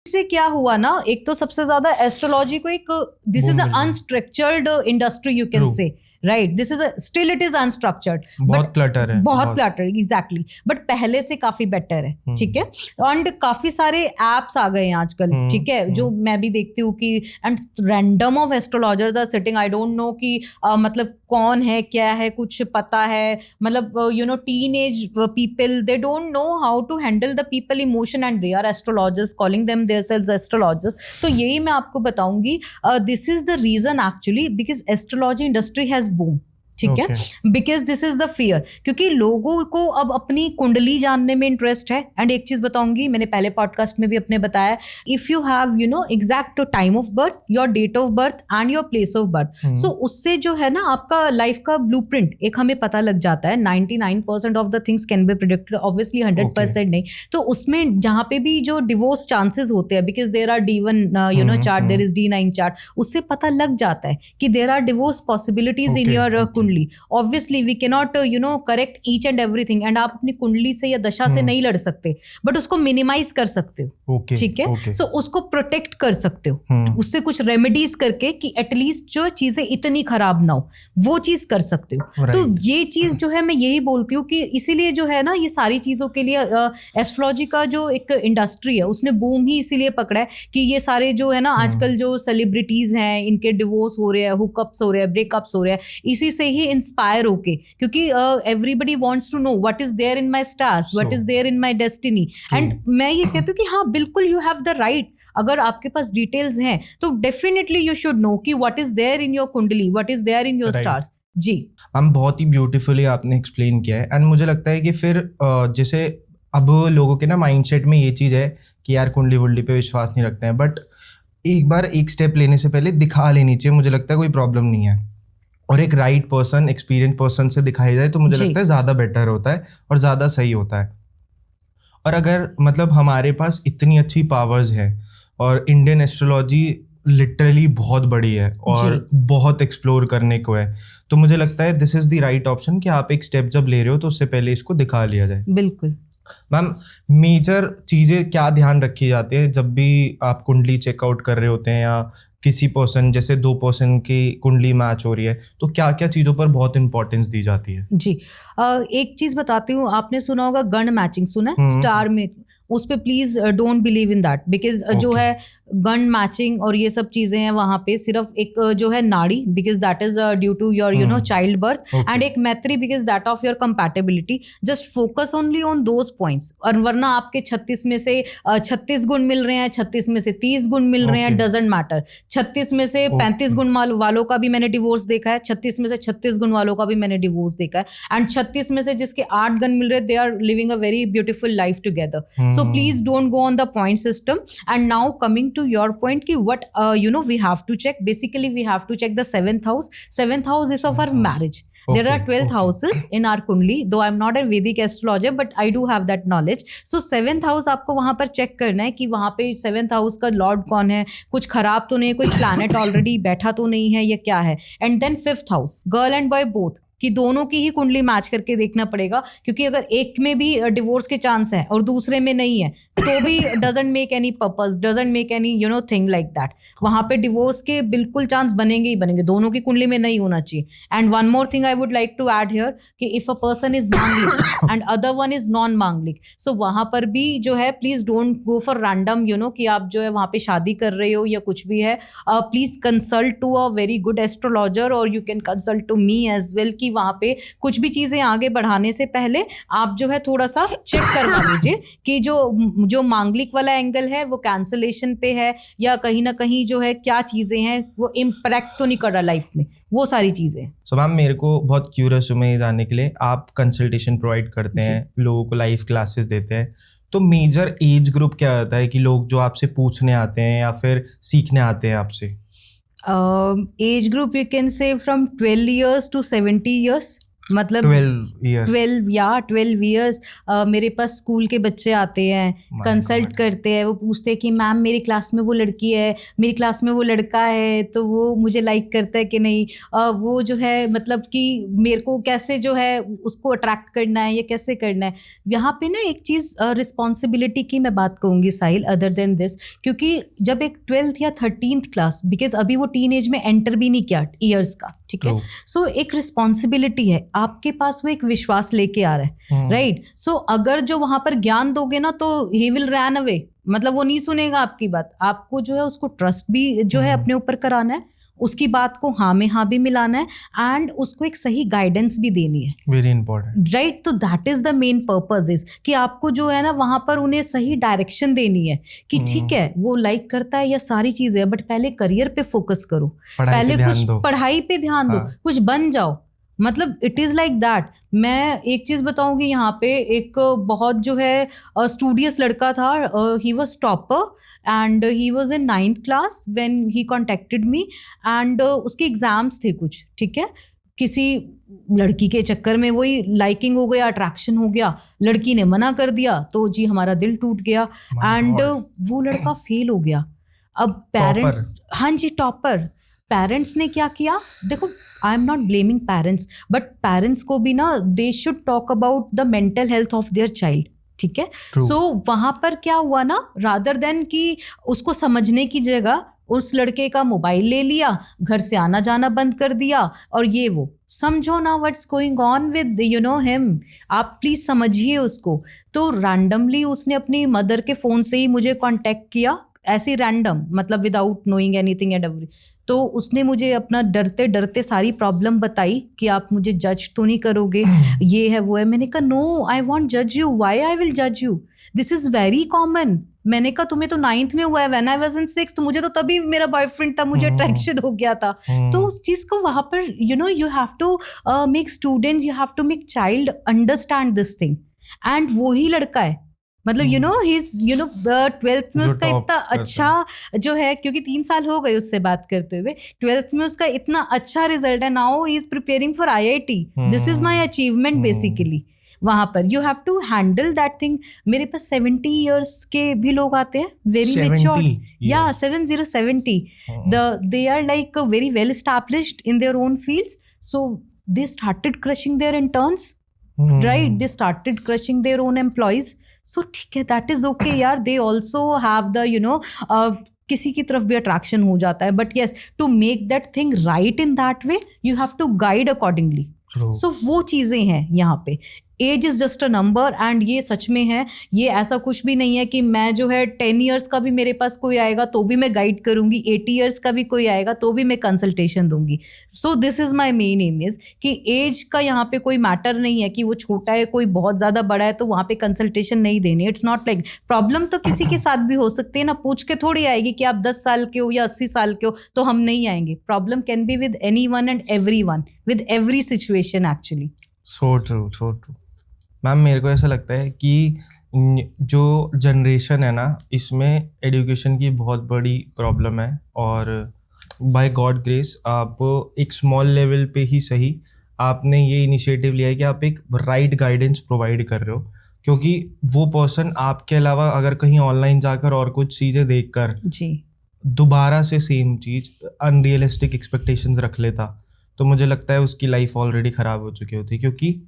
से क्या हुआ ना, एक तो सबसे ज्यादा एस्ट्रोलॉजी को एक, this is unstructured industry you can से, right. This is still it is unstructured, बहुत क्लटर है, बहुत क्लटर, एग्जैक्टली. बट पहले से काफी बेटर है, ठीक है. एंड काफी सारे एप्स आ गए हैं आजकल, ठीक है, जो मैं भी देखती हूँ कि and random of astrologers are sitting. I don't know कि मतलब कौन है, क्या है, कुछ पता है, मतलब you know teenage people, they don't know how to handle the people emotion and they are astrologers, calling them theirselves astrologers. तो यही मैं आपको बताऊंगी, this is the reason actually because astrology industry has boom. ठीक है, because this is the fear, क्योंकि लोगों को अब अपनी कुंडली जानने में इंटरेस्ट है. एंड एक चीज बताऊंगी, मैंने पहले पॉडकास्ट में भी अपने बताया, if you have you know exact time of birth, your date of birth and your place of birth, so उससे जो है ना आपका लाइफ का ब्लूप्रिंट एक हमें पता लग जाता है. 99% of the things can be predicted, obviously 100% नहीं. तो उसमें जहाँ पे भी जो डिवोर्स चांसेस होते हैं, because there are D1 you know chart, there is D9 chart, उससे पता लग जाता है कि there are divorce possibilities in your kundli. Kundli, obviously we can not correct each and everything, and आप अपनी कुंडली से या दशा से नहीं लड़ सकते, बट उसको मिनिमाइज कर सकते हो, ठीक है, सो उसको प्रोटेक्ट कर सकते हो, उससे कुछ रेमेडीज करके कि एटलीस्ट जो चीजें इतनी खराब ना हो, वो चीज कर सकते हो। तो ये चीज जो है मैं यही बोलती हूँ कि इसीलिए जो है ना ये सारी चीजों के लिए एस्ट्रोलॉजी का जो एक इंडस्ट्री है उसने बूम ही इसीलिए पकड़ा है कि ये सारे जो है ना आजकल जो सेलिब्रिटीज हैं इनके डिवोर्स हो रहे हैं, हुकअप्स हो रहे हैं, ब्रेकअप्स हो रहे हैं, इसी से ही इंस्पायर होके, क्योंकि everybody wants to know what is there in my stars, what is there in my destiny, and मैं ये कहती हूँ कि हाँ बिल्कुल यू हैव द राइट, अगर आपके पास डिटेल्स हैं तो डेफिनेटली यू शुड नो कि what is there in your kundli, what is there in your stars. जी मैम बहुत ही ब्यूटीफुली आपने एक्सप्लेन किया है, एंड मुझे लगता है कि फिर जैसे अब लोगों के ना माइंडसेट में ये चीज़ है कि यार कुंडली वुंडली पे विश्वास नहीं रखते हैं, बट एक बार एक स्टेप लेने से पहले दिखा लेनी चाहिए, मुझे लगता है कोई प्रॉब्लम नहीं है, और एक राइट पर्सन, एक्सपीरियंस पर्सन से दिखाई जाए तो मुझे लगता है ज़्यादा बेटर होता है और ज़्यादा सही होता है। और अगर मतलब हमारे पास इतनी अच्छी पावर्स हैं और इंडियन एस्ट्रोलॉजी लिटरली बहुत बड़ी है और बहुत एक्सप्लोर करने को है, तो मुझे लगता है this is the right option कि आप एक स्टेप जब ले रहे हो तो उससे पहले इसको दिखा लिया जाए। बिल्कुल मैम मेजर चीज़ें क्या ध्यान रखी जाती है जब भी आप कुंडली चेकआउट कर रहे होते हैं, या किसी पर्सन जैसे 2 पर्सन की कुंडली मैच हो रही है तो क्या क्या चीज़ों पर बहुत इंपॉर्टेंस दी जाती है? जी एक चीज बताती हूँ, आपने सुना होगा गण मैचिंग, सुना है स्टार में, उस पे please don't believe in that, because जो है गन मैचिंग और ये सब चीजें हैं वहां पे सिर्फ एक जो है नाड़ी, because that is due to your you know child birth, and एक मैत्री because that of your compatibility, just focus only on those points, और वरना आपके 36 में से 36 गुण मिल रहे हैं, 36 में से 30 गुण मिल रहे हैं, डजेंट मैटर, 36 में से 35 गुण वालों का भी मैंने डिवोर्स देखा है, 36 में से 36 गुण वालों का भी मैंने डिवोर्स देखा है, एंड 36 में से जिसके 8 गुण मिल रहे, they are living a very beautiful life together. So please don't go on the point system. And now coming to your point ki what we have to check, basically we have to check the 7th house. 7th house is of our marriage. There are 12 houses in our kundli, though I'm not a Vedic astrologer, but I do have that knowledge. So 7th house आपको वहाँ पर check करना है कि वहाँ पे 7th house का Lord कौन है, कुछ खराब तो नहीं, कोई प्लैनेट ऑलरेडी बैठा तो नहीं है, या क्या है। And then 5th house, girl and boy both, कि दोनों की ही कुंडली मैच करके देखना पड़ेगा, क्योंकि अगर एक में भी डिवोर्स के चांस है और दूसरे में नहीं है तो भी doesn't make any purpose, doesn't make any thing like that, वहां पे डिवोर्स के बिल्कुल चांस बनेंगे ही बनेंगे, दोनों की कुंडली में नहीं होना चाहिए। And one more thing I would like to add here कि if a person is manglik and other one is non manglik, so वहां पर भी जो है please don't go for random कि आप जो है वहां पे शादी कर रहे हो या कुछ भी है, please consult to a very good astrologer, और you can consult to me as well, कि वहां पे कुछ भी चीजें आगे बढ़ाने से पहले आप जो है थोड़ा सा चेक करवा लीजिए कि जो मांगलिक वाला एंगल है वो कैंसलेशन पे है, या कहीं ना कहीं जो है क्या चीजें हैं वो इम्पैक्ट तो नहीं कर रहा लाइफ में, वो सारी चीजें। सो मैम मेरे को बहुत क्यूरियस हूँ मैं ये जानने के लिए, आप कंसल्टेशन प्रोवाइड करते हैं, लोगों को लाइव क्लासेस देते हैं, तो मेजर एज ग्रुप क्या होता है कि लोग जो आपसे पूछने आते हैं या फिर सीखने आते हैं आपसे? एज ग्रुप यू कैन से फ्रॉम 12 years to 70 years, मतलब 12 years मेरे पास स्कूल के बच्चे आते हैं, कंसल्ट करते हैं, वो पूछते हैं कि मैम मेरी क्लास में वो लड़की है, मेरी क्लास में वो लड़का है, तो वो मुझे लाइक करता है कि नहीं, वो जो है मतलब कि मेरे को कैसे जो है उसको अट्रैक्ट करना है या कैसे करना है। यहाँ पे ना एक चीज़ रिस्पॉन्सिबिलिटी की मैं बात कहूँगी साहिल, अदर देन दिस, क्योंकि जब एक 12th या 13th क्लास, बिकॉज अभी वो टीन एज में एंटर भी नहीं किया ईयर्स का, ठीक है, सो एक रिस्पॉन्सिबिलिटी है, आपके पास वो एक विश्वास लेके आ रहा है, राइट। सो अगर जो वहां पर ज्ञान दोगे ना तो ही विल रन अवे, मतलब वो नहीं सुनेगा आपकी बात, आपको जो है उसको ट्रस्ट भी जो है अपने ऊपर कराना है, उसकी बात को हाँ में हाँ भी मिलाना है, एंड उसको एक सही गाइडेंस भी देनी है, वेरी इंपॉर्टेंट, राइट। तो that is the main purpose is कि आपको जो है ना वहां पर उन्हें सही डायरेक्शन देनी है कि ठीक है वो लाइक करता है या सारी चीजें, बट पहले करियर पे फोकस करो, पहले कुछ पढ़ाई पे ध्यान दो, कुछ बन जाओ, मतलब इट इज लाइक दैट। मैं एक चीज बताऊंगी, यहाँ पे एक बहुत जो है स्टूडियस लड़का था, he was topper and he was in 9th class when he contacted me, and उसके एग्जाम्स थे कुछ, ठीक है, किसी लड़की के चक्कर में वही लाइकिंग हो गया, अट्रैक्शन हो गया, लड़की ने मना कर दिया, तो जी हमारा दिल टूट गया, एंड वो लड़का फेल हो गया। अब पेरेंट्स, हाँ जी टॉपर, पेरेंट्स ने क्या किया, देखो आई am not blaming parents, but parents को भी ना they should talk about the mental health of their child, ठीक है। सो वहां पर क्या हुआ ना, रादर देन कि उसको समझने की जगह उस लड़के का मोबाइल ले लिया, घर से आना जाना बंद कर दिया, और ये वो समझो ना what's going on with you know him, आप प्लीज समझिए उसको। तो रैंडमली उसने अपनी मदर के फोन से ही मुझे कांटेक्ट किया, ऐसे रैंडम, मतलब without knowing anything and every. तो उसने मुझे अपना डरते डरते सारी प्रॉब्लम बताई कि आप मुझे जज तो नहीं करोगे, ये है वो है। मैंने कहा नो, आई वॉन्ट जज यू, वाई आई विल जज you, this is very common. मैंने कहा तुम्हें तो 9th में हुआ है, when I was in 6th, मुझे तो तभी मेरा बॉयफ्रेंड था, मुझे अट्रैक्शन हो गया था। तो उस चीज को वहां पर you know you have to make students, you have to make child understand this thing. And वो ही लड़का है, मतलब you know he is you know 12th में उसका इतना अच्छा जो है, क्योंकि 3 साल हो गए उससे बात करते हुए, 12th में उसका इतना अच्छा रिजल्ट है, now he is preparing for IIT। This is my achievement basically. वहां पर you have to handle that thing. मेरे पास 70 years के भी लोग आते हैं, वेरी मेच्योर, या 70 they are like very well established in their own fields, so they started crushing their interns, right, they started crushing their own employees, so ठीक है, that is okay यार, they also have the you know किसी की तरफ भी attraction हो जाता है, but yes, to make that thing right in that way you have to guide accordingly. So वो चीजें हैं यहाँ पे। Age is just a number, and ये सच में है, ये ऐसा कुछ भी नहीं है कि मैं जो है 10 years का भी मेरे पास कोई आएगा तो भी मैं गाइड करूंगी, 80 years का भी कोई आएगा तो भी मैं कंसल्टेशन दूंगी। सो this is my main M is कि एज का यहाँ पे कोई मैटर नहीं है कि वो छोटा है, कोई बहुत ज्यादा बड़ा है तो वहाँ पे कंसल्टेशन नहीं देनी। इट्स नॉट लाइक, प्रॉब्लम तो किसी के साथ भी हो सकती है ना, पूछ के थोड़ी आएगी कि आप 10 साल के हो या 80 साल के हो तो हम नहीं आएंगे। Problem can be with any one and every one, with every situation actually. So true, so true. Ma'am मेरे को ऐसा लगता है कि जो जनरेशन है ना, इसमें एजुकेशन की बहुत बड़ी प्रॉब्लम है, और बाय गॉड ग्रेस आप एक स्मॉल लेवल पे ही सही आपने ये इनिशिएटिव लिया है कि आप एक राइट गाइडेंस प्रोवाइड कर रहे हो, क्योंकि वो पर्सन आपके अलावा अगर कहीं ऑनलाइन जाकर और कुछ चीज़ें देखकर जी दोबारा से सेम चीज़ अनरियलिस्टिक एक्सपेक्टेशंस रख लेता, तो मुझे लगता है उसकी लाइफ ऑलरेडी ख़राब हो चुकी होती, क्योंकि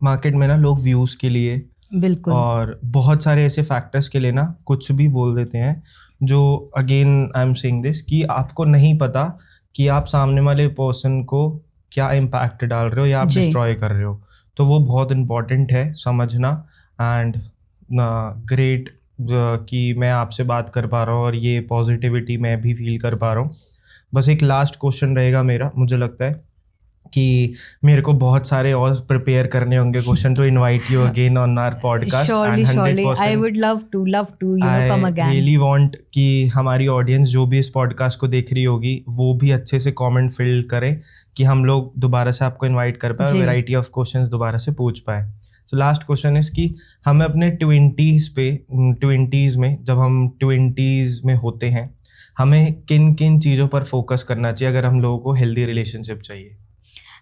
मार्केट में ना लोग व्यूज़ के लिए बिल्कुल और बहुत सारे ऐसे फैक्टर्स के लिए ना कुछ भी बोल देते हैं, जो again I am saying this कि आपको नहीं पता कि आप सामने वाले पर्सन को क्या इम्पैक्ट डाल रहे हो या आप डिस्ट्रॉय कर रहे हो। तो वो बहुत इम्पॉर्टेंट है समझना, एंड ग्रेट कि मैं आपसे बात कर पा रहा हूँ और ये पॉजिटिविटी मैं भी फील कर पा रहा हूँ। बस एक लास्ट क्वेश्चन रहेगा मेरा, मुझे लगता है कि मेरे को बहुत सारे और प्रिपेयर करने होंगे question to invite you again on our podcast, surely I would love to you know come again. I really want कि हमारी ऑडियंस जो भी इस पॉडकास्ट को देख रही होगी वो भी अच्छे से कमेंट फिल करे कि हम लोग दोबारा से आपको इनवाइट कर पाए और वैरायटी ऑफ क्वेश्चंस दोबारा से पूछ पाए। सो लास्ट क्वेश्चन इज कि हमें अपने 20s में, जब हम 20s में होते हैं, हमें किन किन चीज़ों पर फोकस करना चाहिए अगर हम लोगों को हेल्दी रिलेशनशिप चाहिए?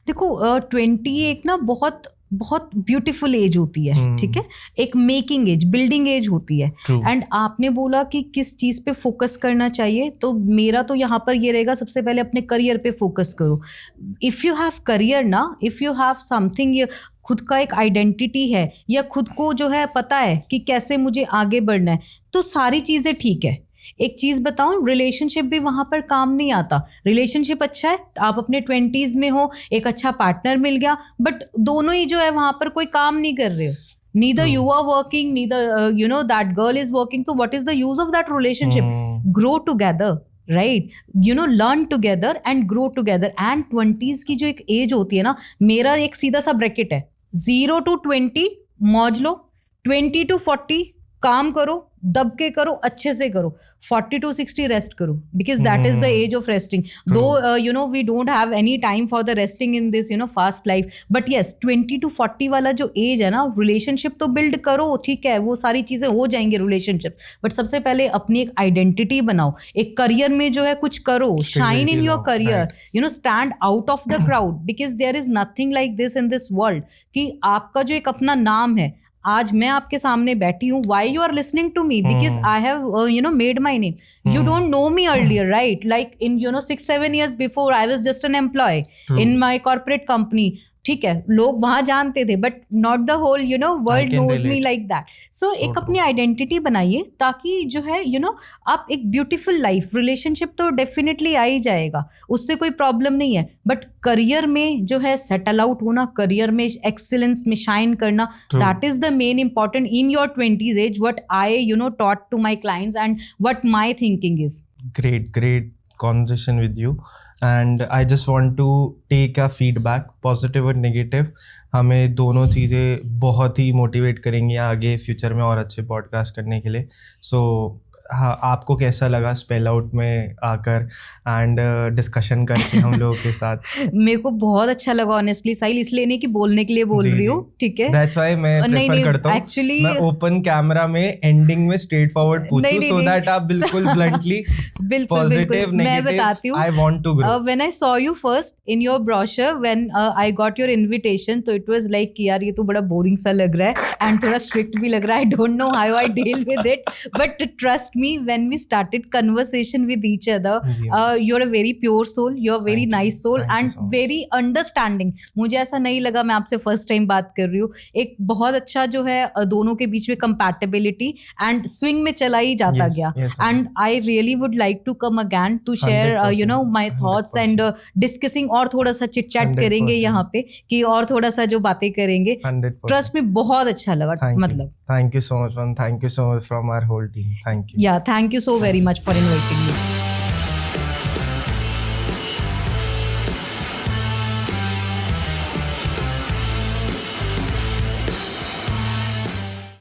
देखो 20 एक ना बहुत बहुत ब्यूटीफुल एज होती है, ठीक है, एक मेकिंग एज, बिल्डिंग एज होती है। एंड आपने बोला कि किस चीज़ पे फोकस करना चाहिए, तो मेरा तो यहाँ पर ये रहेगा, सबसे पहले अपने करियर पे फोकस करो। इफ़ यू हैव करियर ना, इफ़ यू हैव समथिंग, खुद का एक आइडेंटिटी है या खुद को जो है पता है कि कैसे मुझे आगे बढ़ना है, तो सारी चीज़ें ठीक है। एक चीज बताऊं, रिलेशनशिप भी वहां पर काम नहीं आता। रिलेशनशिप अच्छा है, आप अपने 20s में हो, एक अच्छा पार्टनर मिल गया, बट दोनों ही जो है वहां पर कोई काम नहीं कर रहे हो, neither you are working, neither you know that girl is working, so what is the use of that relationship? Grow together, right, you know, learn together and grow together. And 20s की जो एक as होती है ना, मेरा एक सीधा सा ब्रैकेट है, 0 to 20 मौज लो, 20 to 40 काम करो, दब के करो, अच्छे से करो, 40 to 60 रेस्ट करो, because that is the age of resting. Though you know we don't have any time for the resting in this you know fast life, but yes 20 to 40 वाला जो एज है ना, रिलेशनशिप तो build करो, ठीक है, वो सारी चीजें हो जाएंगी रिलेशनशिप, बट सबसे पहले अपनी एक आइडेंटिटी बनाओ, एक करियर में जो है कुछ करो, shine in your career, you know, stand out of the crowd, because there is nothing like this in this world कि आपका जो एक अपना नाम है, आज मैं आपके सामने बैठी हूँ, why you are listening to me? Because I have made my name. You don't know me earlier, right? Like in 6-7 years before, I was just an employee in my corporate company. ठीक है, लोग वहां जानते थे, but not the whole world knows me like that. So एक अपनी identity बनाइए, ताकि जो है आप एक ब्यूटीफुल लाइफ, रिलेशनशिप तो डेफिनेटली आ ही जाएगा, उससे कोई प्रॉब्लम नहीं है, बट करियर में जो है सेटल आउट होना, करियर में एक्सीलेंस में शाइन करना, that is the main important in your 20s age, what I taught to my clients and what my thinking is. Great conversation with you, and I just want to take a feedback, positive और negative. हमें दोनों चीज़ें बहुत ही motivate करेंगी आगे future में और अच्छे पॉडकास्ट करने के लिए. सो हाँ, आपको कैसा लगा स्पेल आउट में आकर एंड डिस्कशन करके हम लोगों के साथ? मेरे को बहुत अच्छा लगा ऑनेस्टली साहिल, इसलिए नहीं कि बोलने के लिए बोल रही हूँ, ठीक है, दैट्स व्हाई मैं प्रेफर करता हूँ एक्चुअली मैं ओपन कैमरा में एंडिंग में स्ट्रेट फॉरवर्ड पूछूं, सो दैट आप बिल्कुल bluntly positive negative, I want to grow. When I saw you first in your brochure, when I got your invitation, तो इट वाज लाइक कि यार ये तो बड़ा बोरिंग सा लग रहा है एंड थोड़ा स्ट्रिक्ट भी लग रहा है, आई don't know how I deal with it, but trust me, when we started conversation with each other, you're a very pure soul, you're a very nice soul and very understanding. मुझे ऐसा नहीं लगा मैं आपसे फर्स्ट टाइम बात कर रही हूँ. एक बहुत अच्छा जो है दोनों के बीच में compatibility and swing में चला ही जाता गया. And I really would like to come again to share my thoughts and discussing, और थोड़ा सा चिट चैट करेंगे यहाँ पे, कि और थोड़ा सा जो बातें करेंगे. ट्रस्ट में बहुत अच्छा लगा. मतलब thank you so much, man. Thank you so much from our whole team. Thank you. Yeah, thank you so very much for inviting me.